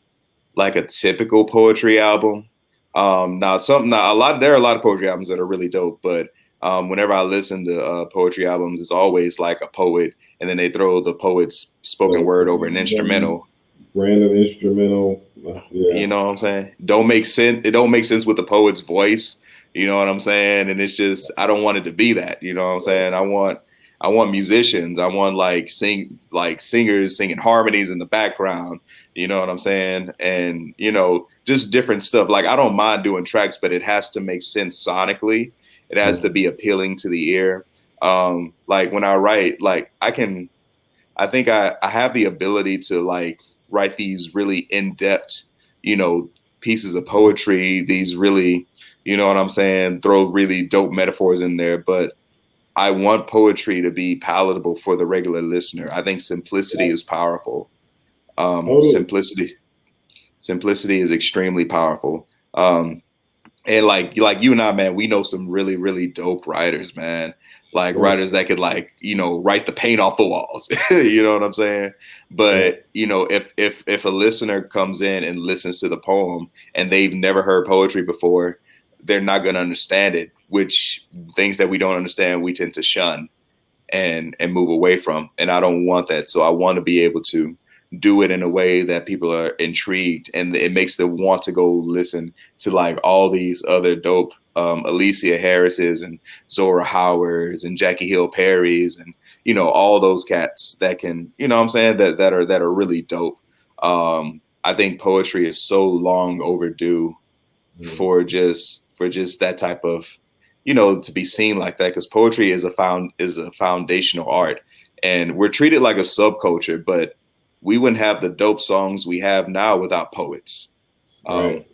typical poetry album. There are a lot of poetry albums that are really dope, but whenever I listen to poetry albums, it's always like a poet, and then they throw the poet's spoken word over an instrumental. Random instrumental. Yeah. You know what I'm saying? Don't make sense. It don't make sense with the poet's voice. You know what I'm saying? And it's just, I don't want it to be that. You know what I'm saying? I want musicians. I want singers singing harmonies in the background. You know what I'm saying? And, just different stuff. Like, I don't mind doing tracks, but it has to make sense sonically. It has to be appealing to the ear. Like when I write, like I think I have the ability to like write these really in-depth, pieces of poetry, these really, you know what I'm saying, throw really dope metaphors in there. But I want poetry to be palatable for the regular listener. I think simplicity is powerful. Simplicity is extremely powerful. And like you and I, man, we know some really, really dope writers, man. Like writers that could write the paint off the walls. You know what I'm saying? But, if a listener comes in and listens to the poem and they've never heard poetry before, they're not going to understand it, which things that we don't understand, we tend to shun and move away from. And I don't want that. So I want to be able to do it in a way that people are intrigued, and it makes them want to go listen to like all these other dope Alicia Harris's and Zora Howard's and Jackie Hill Perry's and all those cats that can, what I'm saying, that are really dope. I think poetry is so long overdue for just that type of to be seen like that, because poetry is a foundational art, and we're treated like a subculture, but we wouldn't have the dope songs we have now without poets. Right.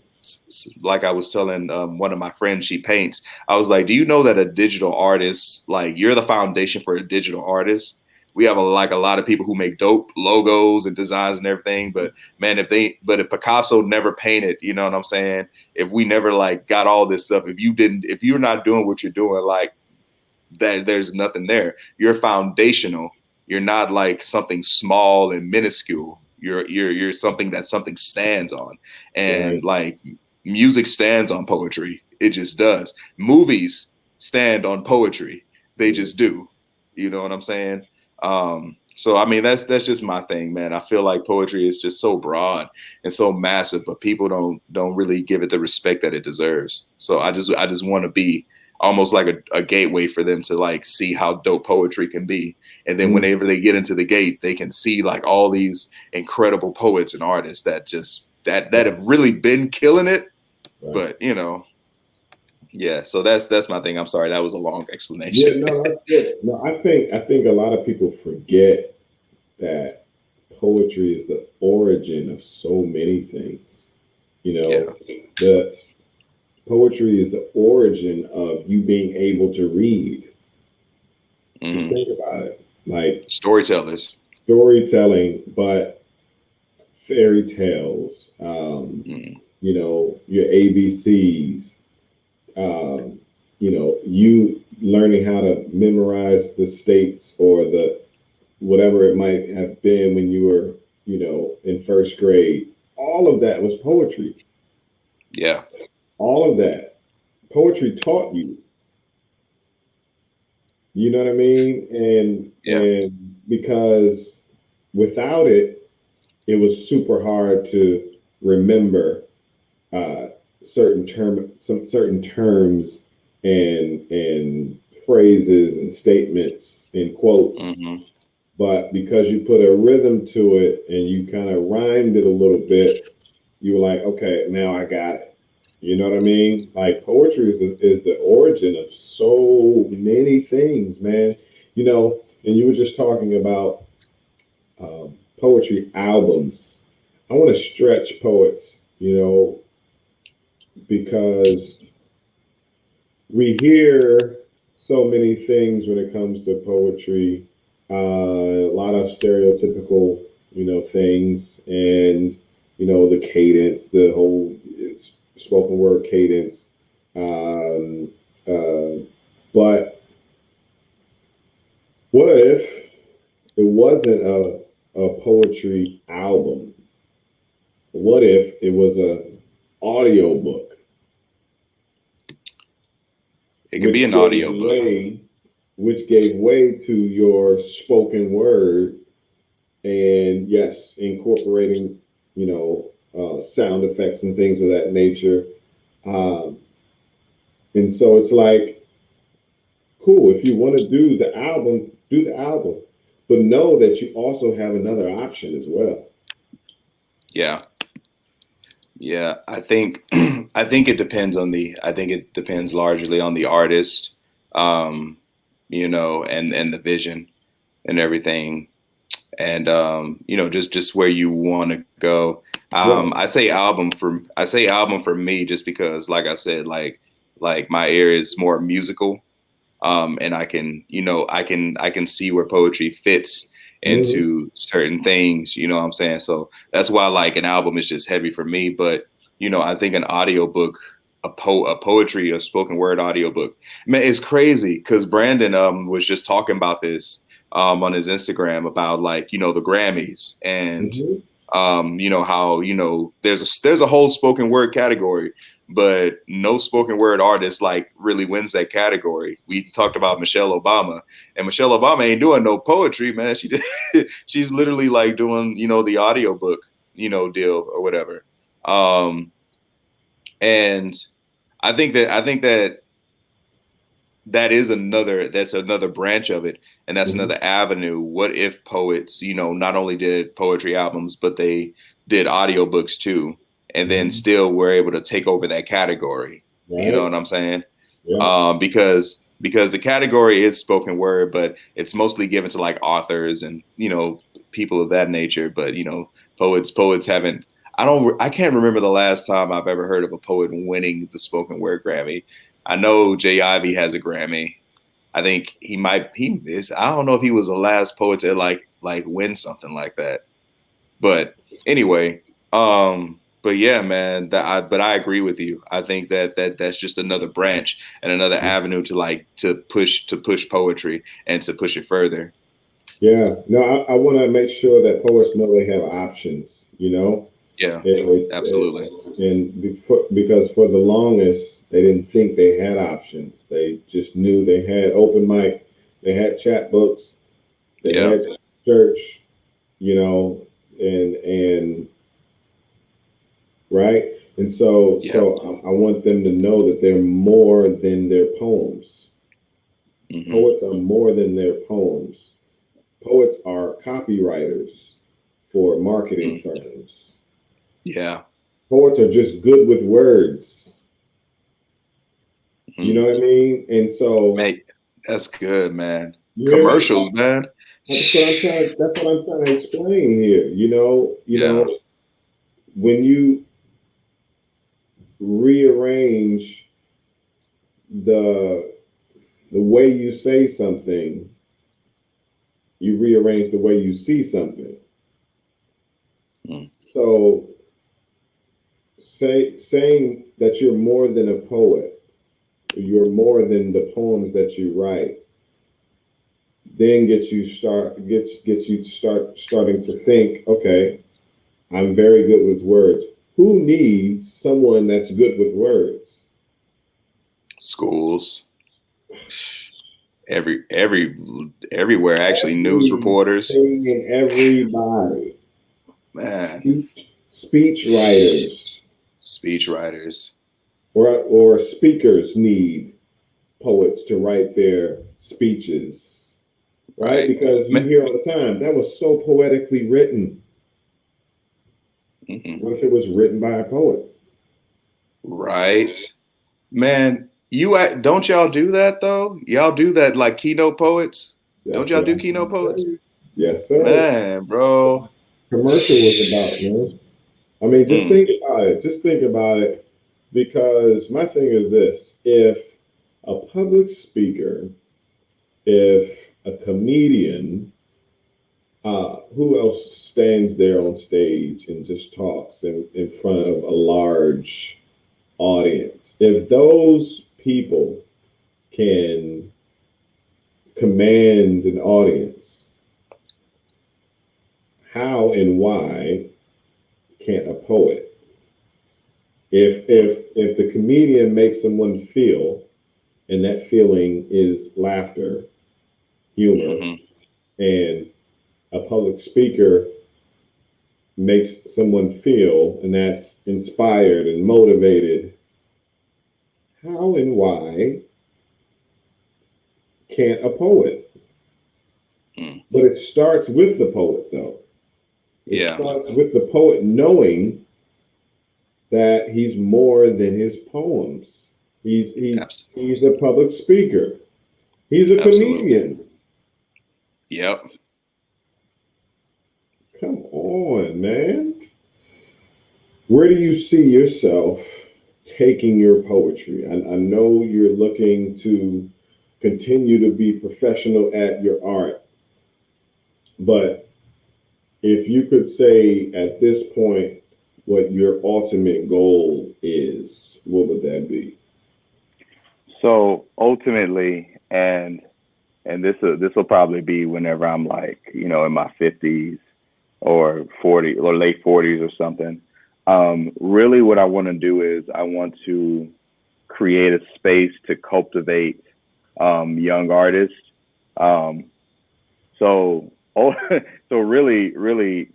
Like I was telling one of my friends, she paints. I was like, do you know that a digital artist, like you're the foundation for a digital artist? We have a lot of people who make dope logos and designs and everything. But man, if Picasso never painted, you know what I'm saying? If we never like got all this stuff, if you're not doing what you're doing, like that, there's nothing there. You're foundational. You're not like something small and minuscule. You're something that something stands on. And like music stands on poetry. It just does. Movies stand on poetry. They just do. You know what I'm saying? So I mean that's just my thing, man. I feel like poetry is just so broad and so massive, but people don't really give it the respect that it deserves. So I just want to be almost like a gateway for them to like see how dope poetry can be. And then whenever they get into the gate, they can see like all these incredible poets and artists that just that have really been killing it. Right. But yeah. So that's my thing. I'm sorry, that was a long explanation. Yeah, no, that's good. No, I think a lot of people forget that poetry is the origin of so many things. The poetry is the origin of you being able to read. Just think about it. Like storytelling, but fairy tales, your ABCs, you learning how to memorize the states or the whatever it might have been when you were, in first grade. All of that was poetry. Yeah. All of that. Poetry taught you. You know what I mean? Yeah. And because without it, it was super hard to remember uh, some certain terms and phrases and statements and quotes. Hmm. But because you put a rhythm to it and you kind of rhymed it a little bit, you were like, okay, now I got it. You know what I mean? Like poetry is the origin of so many things, man. You know, and you were just talking about poetry albums. I want to stretch poets, you know, because we hear so many things when it comes to poetry, a lot of stereotypical, you know, things, and you know the cadence, the whole spoken word cadence. Um, uh, but what if it wasn't a poetry album? What if it was a audio book, It could be which an gave audio book. way, which gave way to your spoken word, and yes, incorporating, you know, sound effects and things of that nature. Um, and so it's like, cool, if you want to do the album, do the album, but know that you also have another option as well. Yeah. Yeah. I think it depends largely on the artist, um, and the vision and everything. And just where you want to go. Yeah. I say album for me just because, like I said, like my ear is more musical, and I can see where poetry fits Hmm. into certain things. You know what I'm saying? So that's why like an album is just heavy for me. But I think an audiobook, a poetry, a spoken word audiobook, man, it's crazy because Brandon was just talking about this on his Instagram about like the Grammys and Hmm. how there's a whole spoken word category, but no spoken word artist like really wins that category. We talked about Michelle Obama, and Michelle Obama ain't doing no poetry, man. She's literally like doing the audiobook deal or whatever. Um, and I think that that's another branch of it, and that's Hmm. another avenue. What if poets not only did poetry albums, but they did audiobooks too, and then Hmm. still were able to take over that category? You know Right. what I'm saying? Yeah. Because the category is spoken word, but it's mostly given to like authors and people of that nature. But poets haven't. I can't remember the last time I've ever heard of a poet winning the spoken word Grammy. I know Jay Ivy has a Grammy. I think he is. I don't know if he was the last poet to like win something like that. But anyway, but yeah, man, but I agree with you. I think that's just another branch and another avenue to push poetry and to push it further. Yeah. No, I want to make sure that poets know they have options, you know? Yeah, absolutely. Because for the longest they didn't think they had options. They just knew they had open mic, they had chat books, they Yeah, had church, you know, and right. And so yeah. I want them to know that they're more than their poems. Hmm. Poets are more than their poems. Poets are copywriters for marketing firms. Yeah. Poets are just good with words. You know Mm. what I mean? And so, Mate, that's good, man. you hear me? Commercials, man. That's what I'm trying to explain here. Yeah. When you rearrange the the way you say something, you rearrange the way you see something. Mm. So saying that you're more than a poet, you're more than the poems that you write, then gets you starting to think, okay, I'm very good with words. Who needs someone that's good with words? Schools. everywhere actually. News reporters, everybody, man, speech writers, speech writers. or speakers need poets to write their speeches, right? Right. Because you hear all the time that was so poetically written. Mhm. What if it was written by a poet? Right, man. Don't y'all do that though? Y'all do that like keynote poets? Don't That's y'all what do I'm keynote trying to tell poets? you. Yes, sir. Man, bro. Commercial was about, man. I mean, just Mm, think about it. Just think about it. Because my thing is this: if a public speaker, if a comedian, who else stands there on stage and just talks in front of a large audience? If those people can command an audience, how and why can't a poet? If the comedian makes someone feel, and that feeling is laughter, humor, hmm and a public speaker makes someone feel, and that's inspired and motivated, how and why can't a poet? mm, But it starts with the poet, though. It yeah, starts with the poet knowing that he's more than his poems. He's he's abs- he's a public speaker. He's a absolutely. comedian. Yep. Come on, man. Where do you see yourself taking your poetry? I know you're looking to continue to be professional at your art, but if you could say at this point what your ultimate goal is, what would that be? So ultimately, and this will probably be whenever I'm like, in my 50s or 40 or late 40s or something. Really, what I want to do is I want to create a space to cultivate young artists. Um, so, oh, so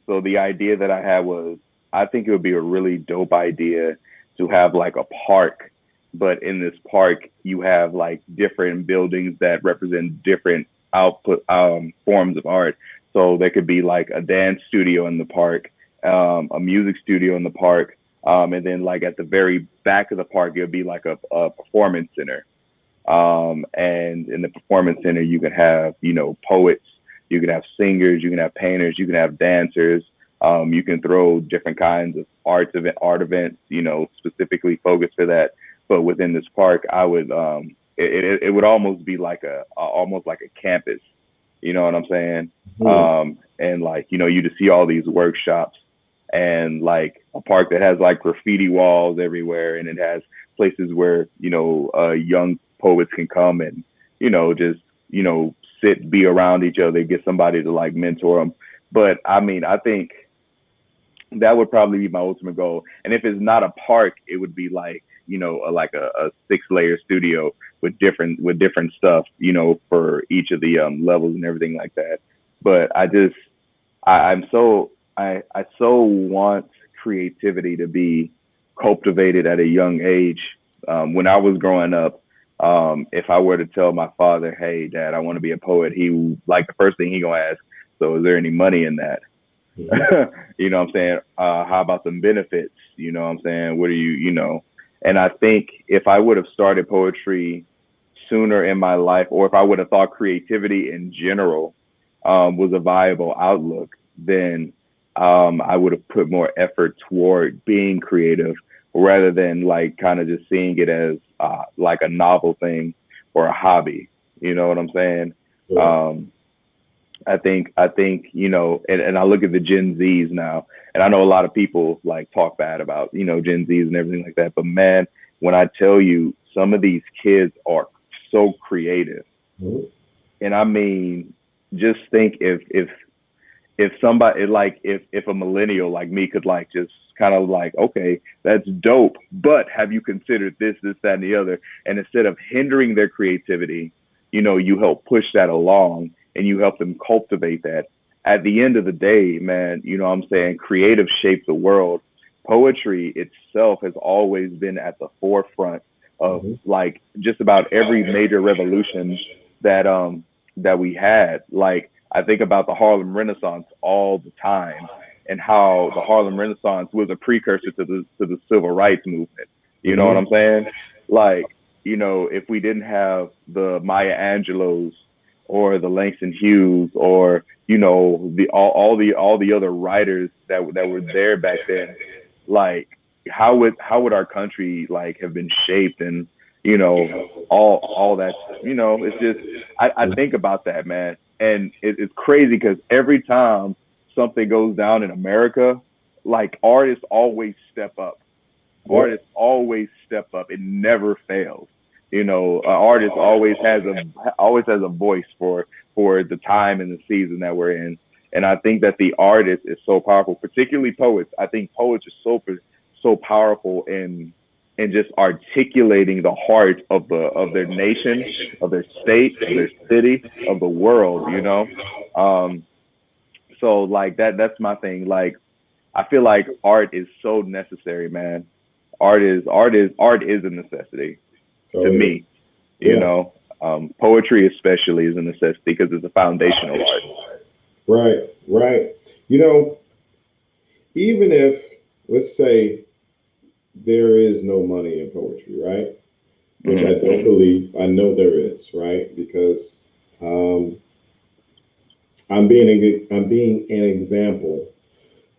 so the idea that I had was, I think it would be a really dope idea to have like a park, but in this park you have like different buildings that represent different output forms of art. So there could be like a dance studio in the park, a music studio in the park, and then like at the very back of the park it would be like a performance center. And in the performance center, you can have, poets, you can have singers, you can have painters, you can have dancers. You can throw different kinds of art events, specifically focused for that. But within this park, I would, it would almost be like almost like a campus. You know what I'm saying? Hmm. And like, you just see all these workshops and like a park that has like graffiti walls everywhere, and it has places where young poets can come and just sit, be around each other, get somebody to like mentor them. But I mean, I think that would probably be my ultimate goal. And if it's not a park, it would be like like a 6-layer studio with different stuff, for each of the levels and everything like that. But I'm so I so want creativity to be cultivated at a young age. When I was growing up, if I were to tell my father, "Hey, Dad, I want to be a poet," he like the first thing he gonna ask, "So is there any money in that?" Hmm. You know what I'm saying? How about some benefits? You know what I'm saying? What are you? And I think if I would have started poetry sooner in my life, or if I would have thought creativity in general was a viable outlook, then I would have put more effort toward being creative rather than like kind of just seeing it as like a novel thing or a hobby. You know what I'm saying? Sure. Um, I think, and I look at the Gen Zs now, and I know a lot of people like talk bad about, Gen Zs and everything like that. But man, when I tell you some of these kids are so creative, Mhm. and I mean, just think if somebody like if a millennial like me could like just kind of like, okay, that's dope, but have you considered this, that, and the other? And instead of hindering their creativity, you help push that along and you help them cultivate that. At the end of the day, man, what I'm saying, creative shape the world. Poetry itself has always been at the forefront of like just about every major revolution that we had. Like I think about the Harlem Renaissance all the time, and how the Harlem Renaissance was a precursor to the civil rights movement. You know what I'm saying? Like, if we didn't have the Maya Angelos or the Langston Hughes or all the other writers that were there back then, like how would our country like have been shaped, and all that, it's just I think about that, man, and it's crazy because every time something goes down in America, like artists always step up. Artists always step up. It never fails. An artist always has a voice for the time and the season that we're in. And I think that the artist is so powerful, particularly poets. I think poets are so powerful in just articulating the heart of their nation, of their state, of their city, of the world. So like that's my thing. Like I feel like art is so necessary, man. Art is a necessity to me. Poetry especially is a necessity because it's a foundational art. Right. Even if, let's say, there is no money in poetry, right? Which I don't believe. I know there is, right? Because I'm being an example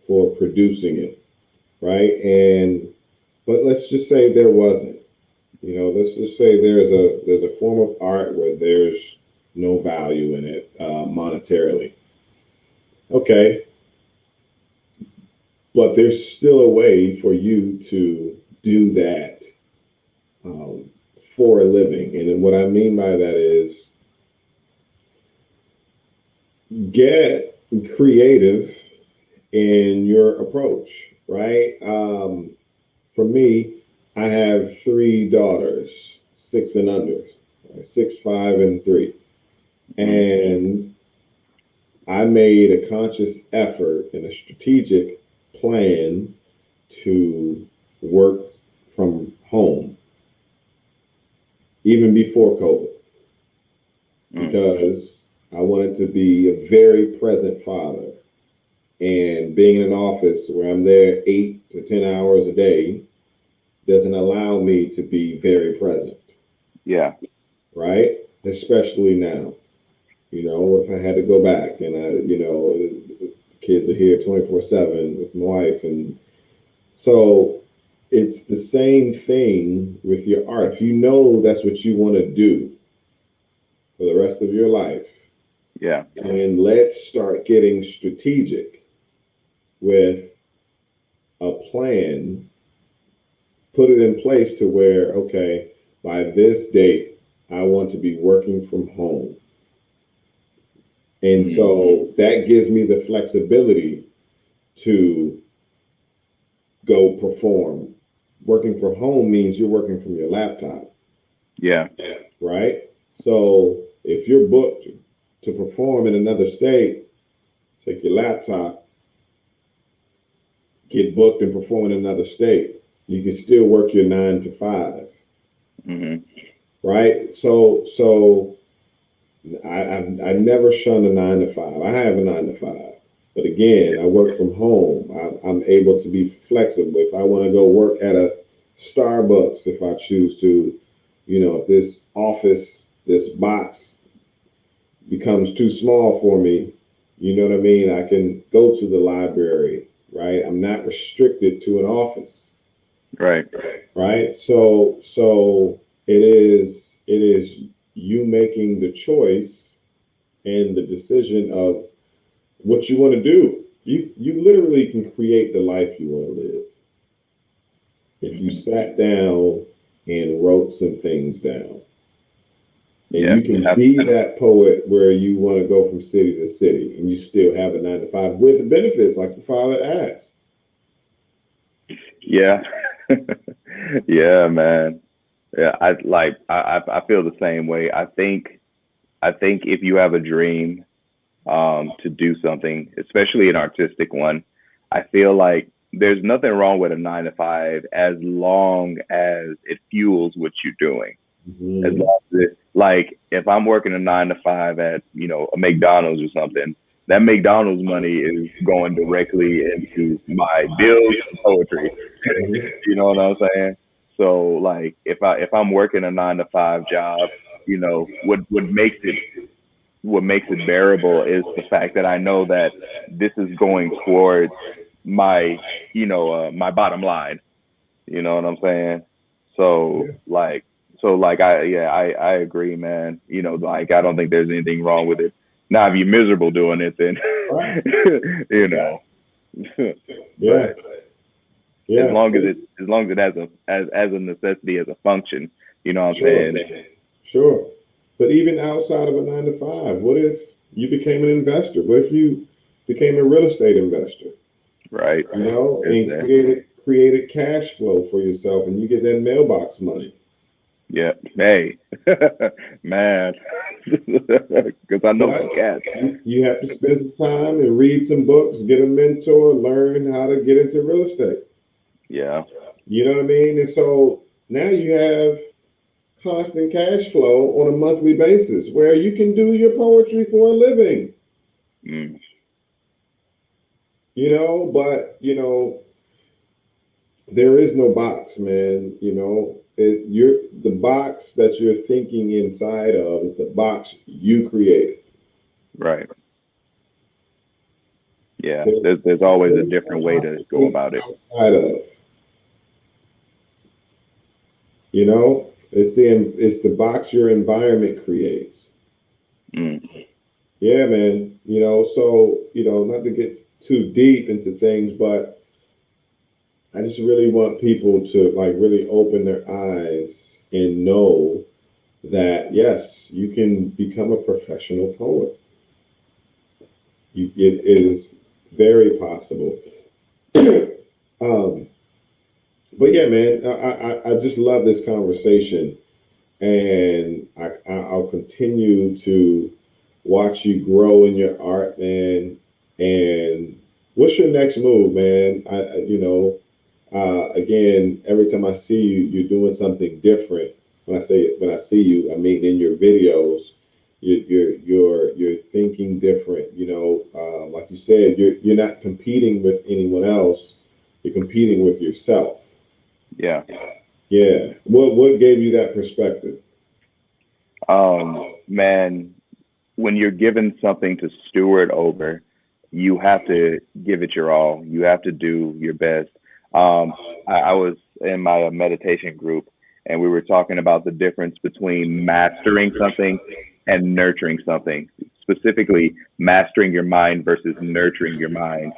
for producing it, right? But let's just say there wasn't. Let's just say there's a form of art where there's no value in it monetarily. Okay, but there's still a way for you to do that for a living. And what I mean by that is get creative in your approach, right? For me, I have 3 daughters, 6 and under, 6, 5, and 3. And I made a conscious effort and a strategic plan to work from home, even before COVID, because I wanted to be a very present father. And being in an office where I'm there 8 to 10 hours a day doesn't allow me to be very present. Yeah. Right? Especially now. If I had to go back and the kids are here 24/7 with my wife. And so it's the same thing with your art. If you know that's what you want to do for the rest of your life. Yeah. And let's start getting strategic with a plan, put it in place to where, okay, by this date, I want to be working from home. And so that gives me the flexibility to go perform. Working from home means you're working from your laptop. Yeah. Right? So if you're booked to perform in another state, take your laptop, get booked and perform in another state. You can still work your 9 to 5. Right? So I never shun a 9 to 5. I have a 9 to 5. But again, I work from home. I'm able to be flexible. If I want to go work at a Starbucks, if I choose to, if this office, this box becomes too small for me, you know what I mean? I can go to the library, right? I'm not restricted to an office. Right. Right. So it is you making the choice and the decision of what you want to do. You literally can create the life you want to live if you sat down and wrote some things down. And you can be that poet where you want to go from city to city, and you still have a 9 to 5 with the benefits, like the father asked. Yeah. Yeah, man. Yeah, I feel the same way. I think I think if you have a dream to do something, especially an artistic one, I feel like there's nothing wrong with a 9 to 5 as long as it fuels what you're doing. As Mm-hmm. long as it, like, if I'm working a 9 to 5 at, a McDonald's or something, that McDonald's money is going directly into my bills and poetry. Mm-hmm. You know what I'm saying? So like if I'm working a 9 to 5 job, what makes it bearable is the fact that I know that this is going towards my my bottom line. You know what I'm saying? So like I agree, man. Like I don't think there's anything wrong with it. Now if you're miserable doing it, then Right. you know. Yeah. But as Yeah. long as it as a necessity, as a function, you know what I'm Sure. saying? Sure. But even outside of a 9 to 5, what if you became an investor? What if you became a real estate investor? Right. Is And there. created cash flow for yourself, and you get that mailbox money. Yeah. Hey, man, because I know some But cats. you have to spend some time and read some books, get a mentor, learn how to get into real estate. Yeah. You know what I mean? And so now you have constant cash flow on a monthly basis where you can do your poetry for a living. Mm, But there is no box, man. You're the box that you're thinking inside of is the box you created. right. Yeah. There's There's always a no different way box to to go think about it. outside of. It's the box your environment creates. Mm, Yeah, man. So not to get too deep into things, but I just really want people to like really open their eyes and know that yes, you can become a professional poet. It is very possible. um, but yeah, man, I just love this conversation, and I'll continue to watch you grow in your art, man. And what's your next move, man? Again, every time I see you, you're doing something different. When I see you, I mean in your videos, you're thinking different. Like you said, you're not competing with anyone else. You're competing with yourself. yeah. Yeah. What gave you that perspective? Man, when you're given something to steward over, you have to give it your all. You have to do your best. I was in my meditation group, and we were talking about the difference between mastering something and nurturing something, specifically mastering your mind versus nurturing your mind.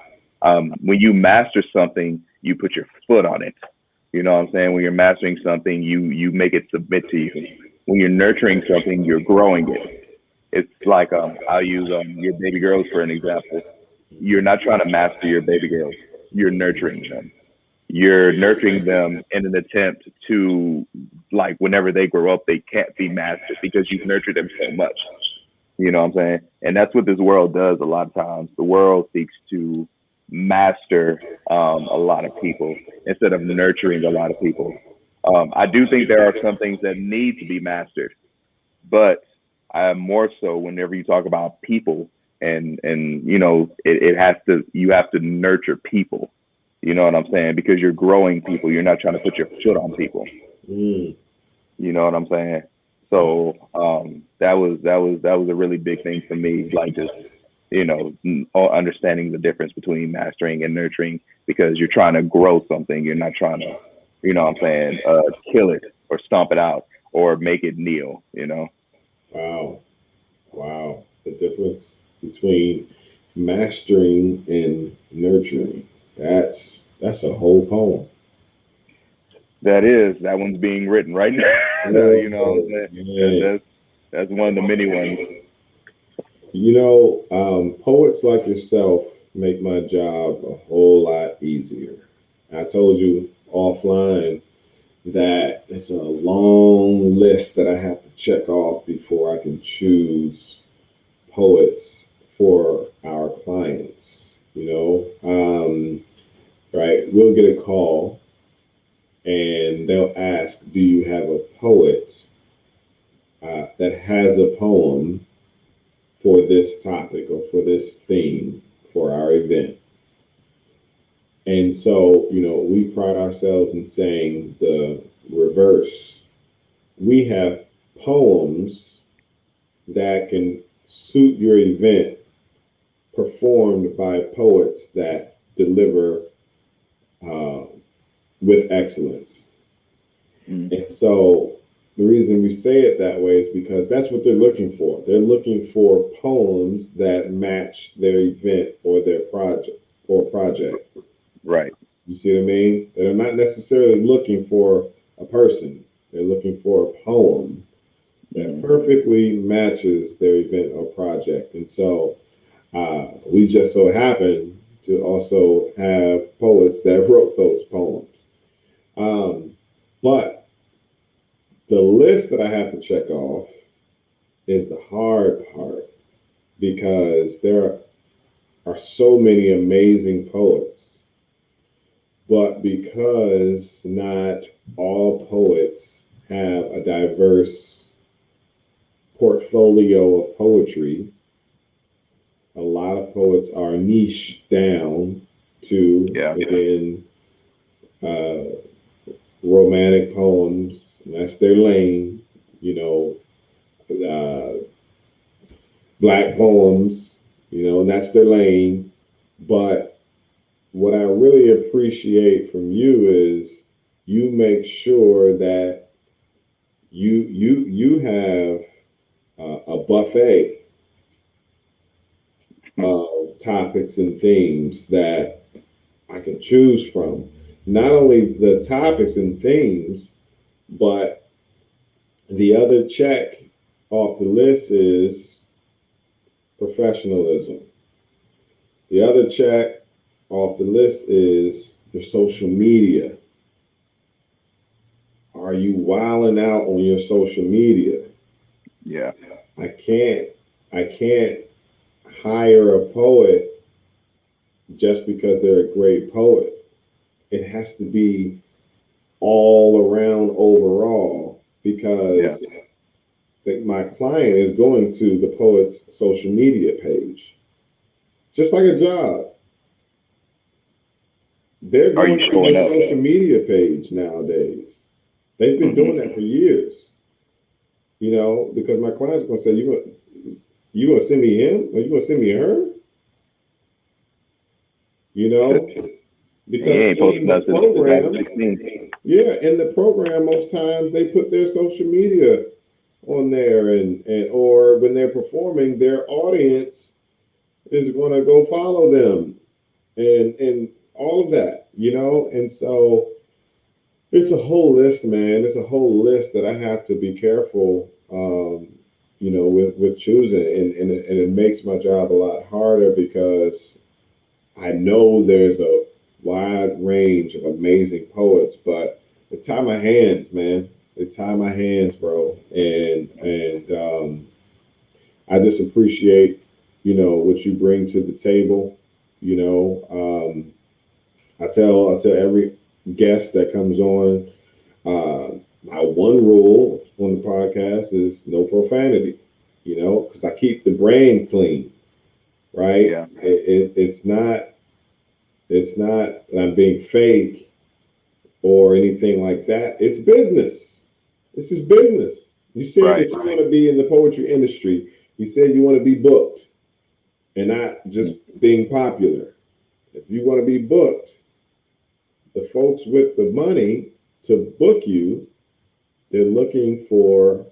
When you master something, you put your foot on it. You know what I'm saying? When you're mastering something, you make it submit to you. When you're nurturing something, you're growing it. It's like I'll use your baby girls for an example. You're not trying to master your baby girls. You're nurturing them. You're nurturing them in an attempt to, like, whenever they grow up, they can't be mastered because you've nurtured them so much. You know what I'm saying? And that's what this world does a lot of times. The world seeks to master a lot of people instead of nurturing a lot of people. I do think there are some things that need to be mastered, but more so whenever you talk about people, and it has to, you have to nurture people. You know what I'm saying? Because you're growing people. You're not trying to put your foot on people. Mm. You know what I'm saying? So that was a really big thing for me. Like just understanding the difference between mastering and nurturing, because you're trying to grow something. You're not trying to, what I'm saying, kill it or stomp it out or make it kneel. Wow. Wow. The difference between mastering and nurturing. That's a whole poem. That one's being written right now. You know what I'm Oh, saying? man. That's one of the many ones. Poets like yourself make my job a whole lot easier. I told you offline that it's a long list that I have to check off before I can choose poets for our clients. Right? We'll get a call and they'll ask, "Do you have a poet that has a poem for this topic or for this theme for our event?" And so, we pride ourselves in saying the reverse. We have poems that can suit your event, performed by poets that deliver uh, with excellence. And so the reason we say it that way is because that's what they're looking for. They're looking for poems that match their event or their project. Right. You see what I mean? They're not necessarily looking for a person. They're looking for a poem that perfectly matches their event or project. And so we just so happen to also have poets that wrote those poems. But the list that I have to check off is the hard part because there are so many amazing poets. But because not all poets have a diverse portfolio of poetry, a lot of poets are niche down to, again, romantic poems. And that's their lane. Black poems, and that's their lane. But what I really appreciate from you is you make sure that you have a buffet of topics and themes that I can choose from. Not only the topics and themes, but the other check off the list is professionalism. The other check off the list is your social media. Are you wilding out on your social media? Yeah. I can't hire a poet just because they're a great poet. It has to be all around overall because my client is going to the poet's social media page. Just like a job. They're going to their social media page nowadays. They've been doing that for years. Because my client's going to say, you going to send me him or you going to send me her? Because in the program, in the program, most times they put their social media on there and or when they're performing, their audience is going to go follow them and all of that, and so it's a whole list, man. It's a whole list that I have to be careful, with choosing, and it makes my job a lot harder because I know there's a wide range of amazing poets, but they tie my hands, man. They tie my hands, bro, and I just appreciate, what you bring to the table. I tell every guest that comes on, my one rule on the podcast is no profanity, because I keep the brain clean, right? Yeah. It's not that I'm being fake or anything like that. It's business. This is business. You said that you want to be in the poetry industry. You said you want to be booked and not just being popular. If you want to be booked, the folks with the money to book you, they're looking for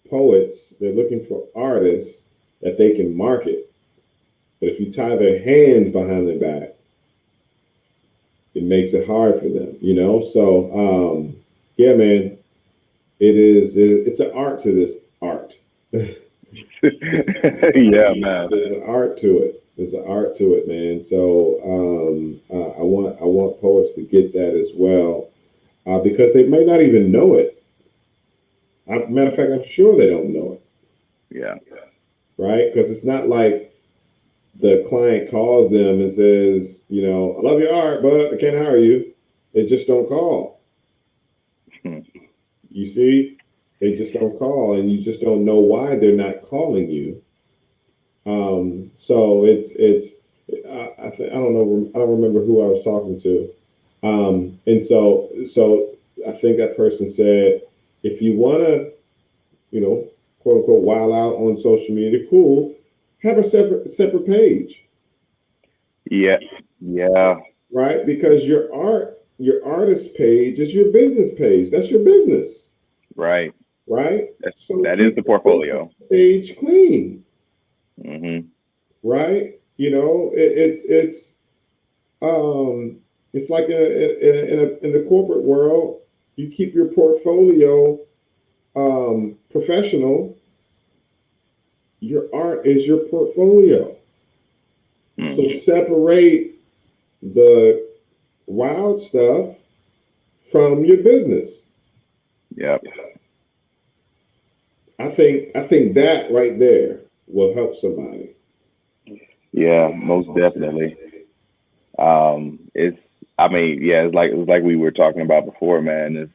poets, they're looking for artists that they can market. But if you tie their hands behind their back, it makes it hard for them, So, yeah, man, it's an art to this art. Yeah, man. There's an art to it. There's an art to it, man. So I want poets to get that as well, because they may not even know it. Matter of fact, I'm sure they don't know it, Yeah. right? Because it's not like the client calls them and says, I love your art, but I can't hire you. They just don't call. Hmm. You see, they just don't call, and you just don't know why they're not calling you. So it's I don't know, I don't remember who I was talking to, and so I think that person said, if you want to, quote unquote, while out on social media, cool, have a separate page, Yeah. Yeah. right? Because your artist page is your business page. That's your business, Right. right? So That is keep the the business portfolio. page clean, Hmm. right? Um, it's like in the corporate world, you keep your portfolio professional. Your art is your portfolio. So Hmm. separate the wild stuff from your business. Yep. I think that right there will help somebody. Yeah, most definitely. It's, I mean, yeah, it's like we were talking about before, man.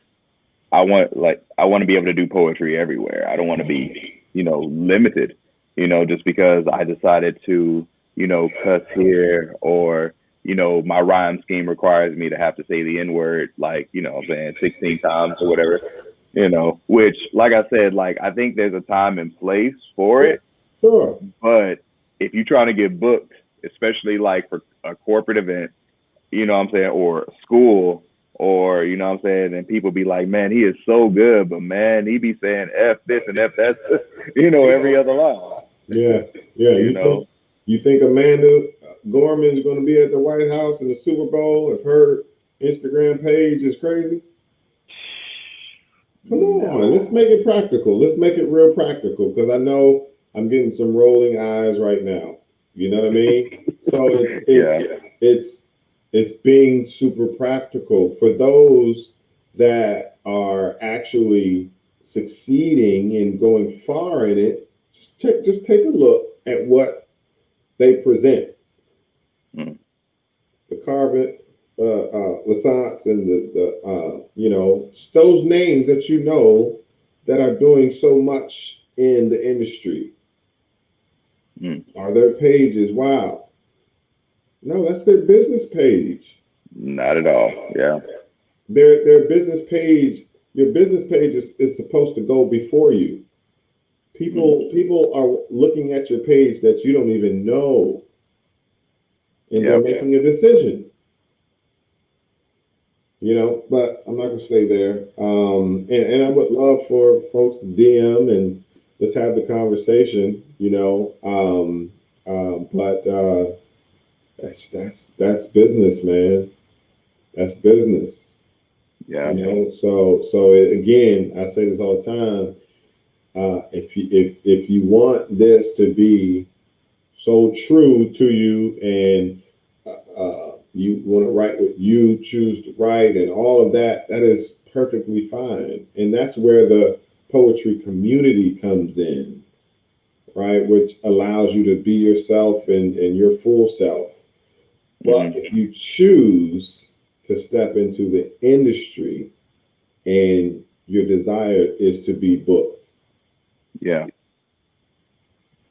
I want to be able to do poetry everywhere. I don't want to be, limited, just because I decided to, cuss here, or, my rhyme scheme requires me to have to say the N word, like, I'm saying 16 times or whatever, which, like I said, like, I think there's a time and place for Yeah, it. sure. But if you're trying to get booked, especially like for a corporate event, what I'm saying, or school, or, what I'm saying, and people be like, man, he is so good, but man, he be saying F this and F that, every other line, Yeah, yeah. you know. You think Amanda Gorman is going to be at the White House in the Super Bowl if her Instagram page is crazy? Come on, let's No. make it practical. Let's make it real practical, because I know I'm getting some rolling eyes right now. You know what I mean? So Yeah. it's being super practical for those that are actually succeeding and going far in it. Just take a look at what they present. Mm. The Carbon, Lassance, and those names that that are doing so much in the industry. Mm. Are their pages? Wow. No, that's their business page. Not at all. Yeah. Their business page. Your business page is supposed to go before you. Mm. People are looking at your page that you don't even know, and they're Yep. making a decision. But I'm not gonna stay there. And I would love for folks to DM and let's have the conversation. But that's business, man. That's business. Yeah. Again, I say this all the time. If you want this to be so true to you, and you want to write what you choose to write and all of that, that is perfectly fine. And that's where the poetry community comes in, right? Which allows you to be yourself and your full self. But Hmm. if you choose to step into the industry and your desire is to be booked, Yeah.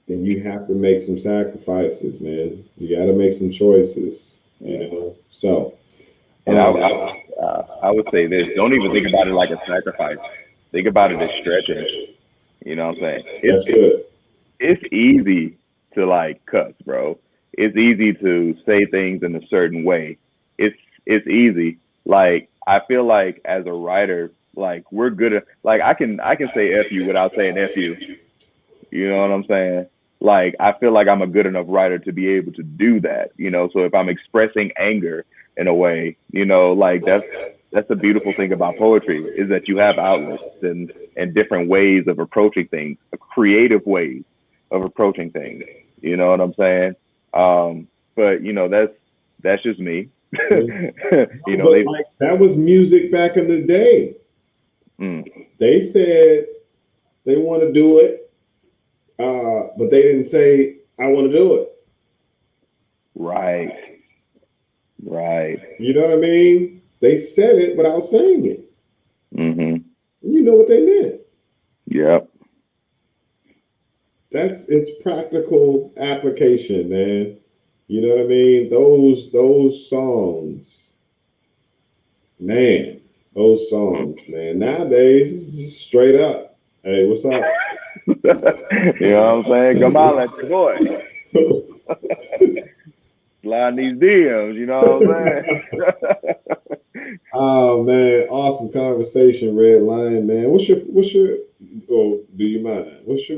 then you have to make some sacrifices, man. You got to make some choices, Yeah. So, And I would say this: don't even think about it like a sacrifice. Think about it as stretching. You know what I'm saying? that's good. It's easy to like cuss, bro. It's easy to say things in a certain way. It's easy. Like, I feel like as a writer, like, we're good at, like, I can say F you without saying F you. You know what I'm saying? Like, I feel like I'm a good enough writer to be able to do that. So if I'm expressing anger in a way, like, that's the beautiful thing about poetry, is that you have outlets and different ways of approaching things, creative ways of approaching things. You know what I'm saying? But that's just me. But They. like that was music back in the day. Mm. They said They want to do it, but they didn't say, I want to do it. Right. Right. You know what I mean? They said it without saying it. Mm-hmm. You know what they meant. Yep. It's practical application, man. You know what I mean? Those songs, man. Those songs, man. Nowadays, it's just straight up. Hey, what's up? You know what I'm saying? Come on, at your boy. Slide these DMs, you know what I'm saying? Oh man, awesome conversation, Red Lion, man. What's your oh, do you mind? What's your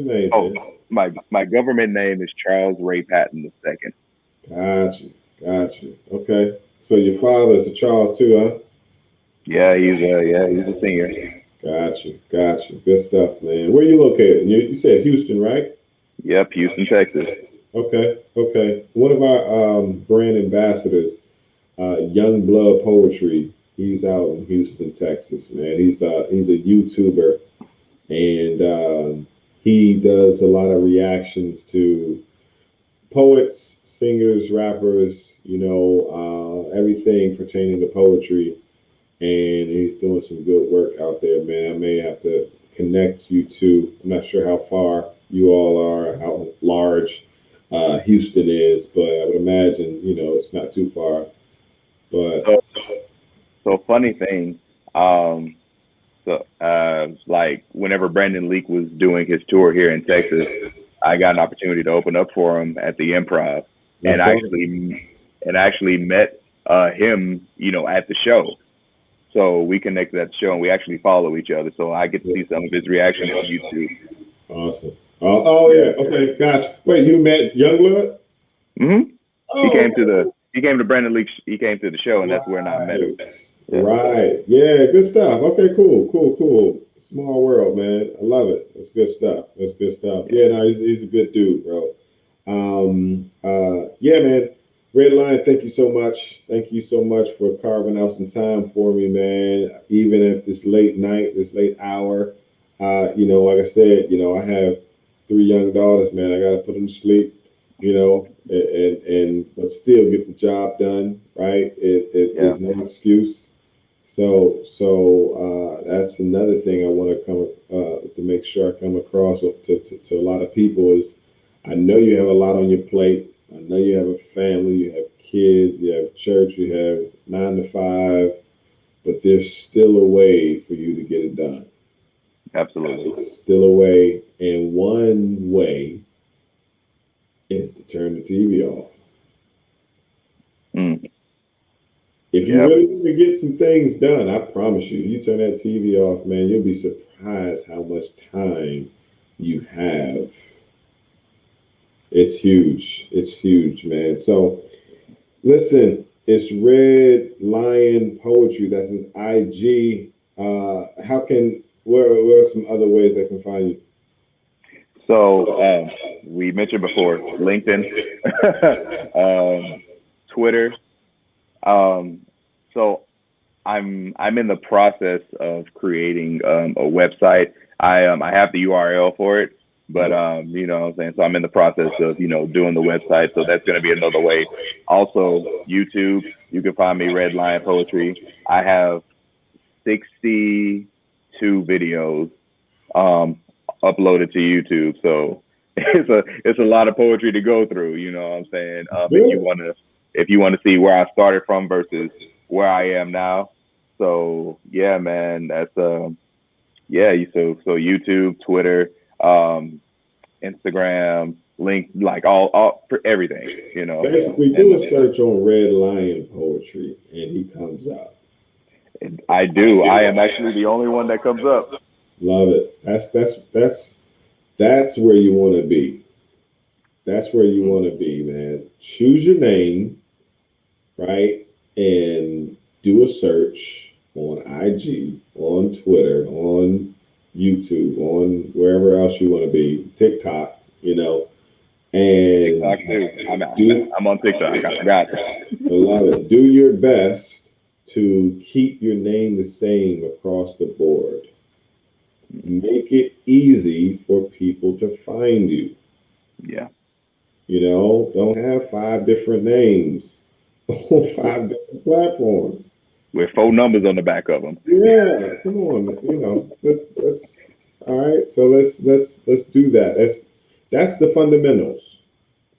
name, Oh, man? my government name is Charles Ray Patton II. Got you. Okay. So your father is a Charles too, huh? He's a senior. Got you. Good stuff, man. Where you located? You said Houston, right? Yep, Houston, Texas. Okay. One of our brand ambassadors, Young Blood Poetry. He's out in Houston, Texas, man. He's a YouTuber, and he does a lot of reactions to poets, singers, rappers. Everything pertaining to poetry, and he's doing some good work out there, man. I may have to connect you to. I'm not sure how far you all are, how large Houston is, but I would imagine it's not too far. But So funny thing, like whenever Brandon Leak was doing his tour here in Texas, I got an opportunity to open up for him at the Improv, and actually met him, at the show. So we connected at the show, and we actually follow each other. So I get to see some of his reactions on YouTube. Awesome. Oh yeah. Okay. Gotcha. Wait, you met Youngblood? Mm-hmm. Oh, He came to Brandon Leak. He came to the show, and that's where I met him. Yeah. Right. Yeah. Good stuff. Okay. Cool. Small world, man. I love it. That's good stuff. Yeah. No, he's a good dude, bro. Yeah, man. Red Lion, thank you so much. Thank you so much for carving out some time for me, man. Even at this late night, this late hour. Like I said, I have 3 young daughters, man. I gotta put them to sleep, and but still get the job done, right? There's no excuse. So that's another thing I want to come to make sure I come across to a lot of people is I know you have a lot on your plate. I know you have a family, you have kids, you have church, you have 9 to 5, but there's still a way for you to get it done. Absolutely. There's still a way, and one way is to turn the TV off. If you really want to get some things done, I promise you turn that TV off, man, you'll be surprised how much time you have. It's huge, man. So listen, it's Red Lion Poetry. That's his IG. Where are some other ways they can find you? So we mentioned before LinkedIn, Twitter. So I'm in the process of creating a website. I have the URL for it, but you know what I'm saying? So I'm in the process of, doing the website. So that's going to be another way. Also, YouTube, you can find me Red Lion Poetry. I have 62 videos uploaded to YouTube. So it's a lot of poetry to go through, you know what I'm saying? If you want to see where I started from versus where I am now. So yeah, man, that's so YouTube, Twitter, Instagram, link, like all for everything, Basically, do a search on Red Lion Poetry, and he comes up. I do. I am actually the only one that comes up. Love it. That's where you want to be. That's where you want to be, man. Choose your name, right? And do a search on IG, on Twitter, on YouTube, on wherever else you want to be, TikTok, and TikTok too. I'm on TikTok. I forgot. I love it. Do your best to keep your name the same across the board. Make it easy for people to find you. Yeah. Don't have 5 different names on 5 different platforms. With 4 numbers on the back of them. Yeah, come on. Let's all right. So let's do that. That's the fundamentals.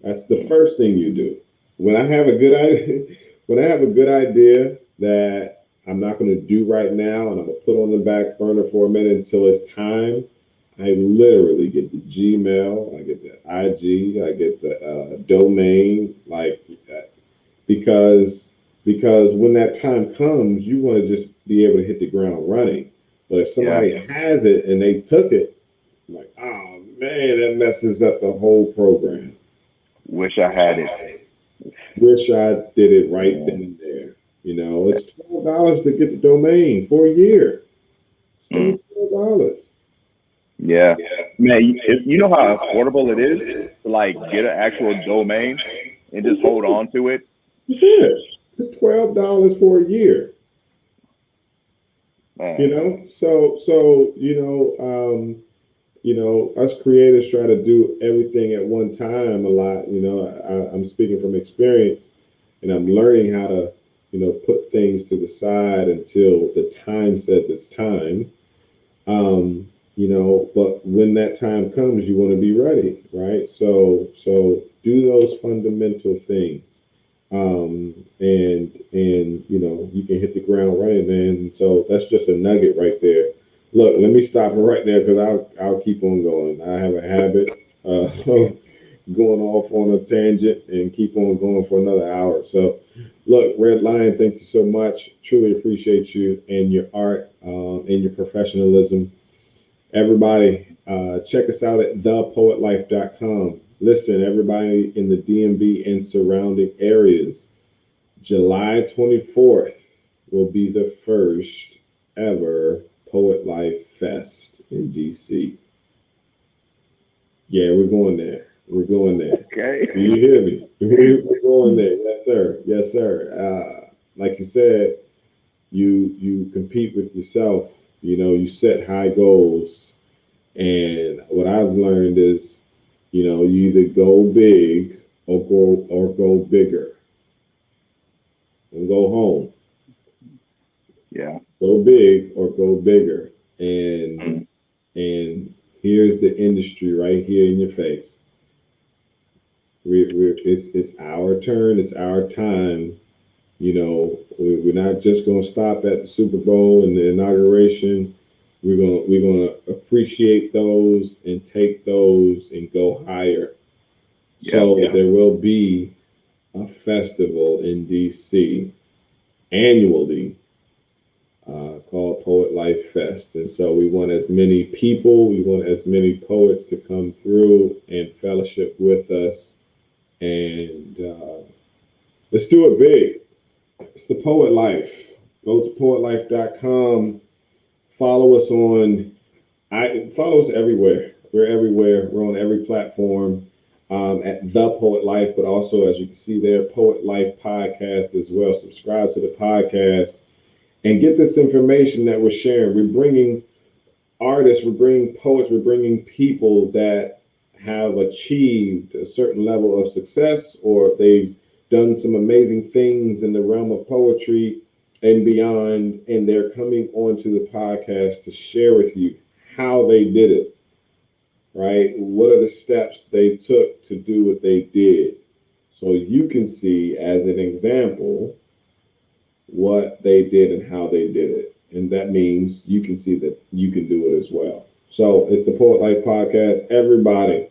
That's the first thing you do. When I have a good idea, when I have a good idea that I'm not going to do right now, and I'm gonna put on the back burner for a minute until it's time, I literally get the Gmail, I get the IG, I get the domain, like because because when that time comes, you want to just be able to hit the ground running. But if Yeah. somebody has it and they took it, I'm like, oh man, that messes up the whole program. Wish I had it. Wish I did it right Yeah. then and there. It's $12 to get the domain for a year. It's Mm. only $12. Yeah. Man, you know how affordable it is to like get an actual domain and just hold on to it. That's it. It's $12 for a year. Man. Us creators try to do everything at one time a lot. I'm speaking from experience, and I'm learning how to, put things to the side until the time says it's time. But when that time comes, you want to be ready, right? So do those fundamental things, and you can hit the ground running, man. And so that's just a nugget right there. Look, let me stop it right there because I'll keep on going. I have a habit of going off on a tangent and keep on going for another hour. So, look, Red Lion, thank you so much. Truly appreciate you and your art and your professionalism. Everybody, check us out at thepoetlife.com. Listen, everybody in the DMV and surrounding areas, July 24th will be the first ever Poet Life Fest in DC. Yeah, we're going there. We're going there. Okay. Do you hear me? We're going there. Yes, sir. Yes, sir. Like you said, you compete with yourself. You set high goals, and what I've learned is, you either go big or go bigger, and go home. Yeah. Go big or go bigger, and Mm. and here's the industry right here in your face. It's our turn. It's our time. We're not just going to stop at the Super Bowl and the inauguration. We're gonna appreciate those and take those and go higher. So there will be a festival in DC annually called Poet Life Fest, and so we want as many people, we want as many poets to come through and fellowship with us, and let's do it big. It's the Poet Life. Go to poetlife.com. Follow us follow us everywhere. We're everywhere. We're on every platform at The Poet Life, but also, as you can see there, Poet Life Podcast as well. Subscribe to the podcast and get this information that we're sharing. We're bringing artists, we're bringing poets, we're bringing people that have achieved a certain level of success, or they've done some amazing things in the realm of poetry and beyond, and they're coming onto the podcast to share with you how they did it, right? What are the steps they took to do what they did? So you can see as an example what they did and how they did it. And that means you can see that you can do it as well. So it's the Poet Life Podcast. Everybody,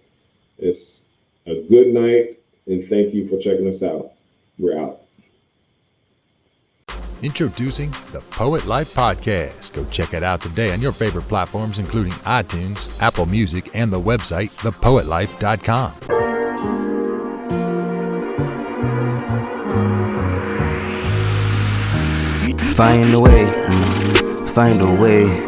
it's a good night, and thank you for checking us out. We're out. Introducing the Poet Life Podcast. Go check it out today on your favorite platforms, including iTunes, Apple Music, and the website, thepoetlife.com. Find a way, find a way.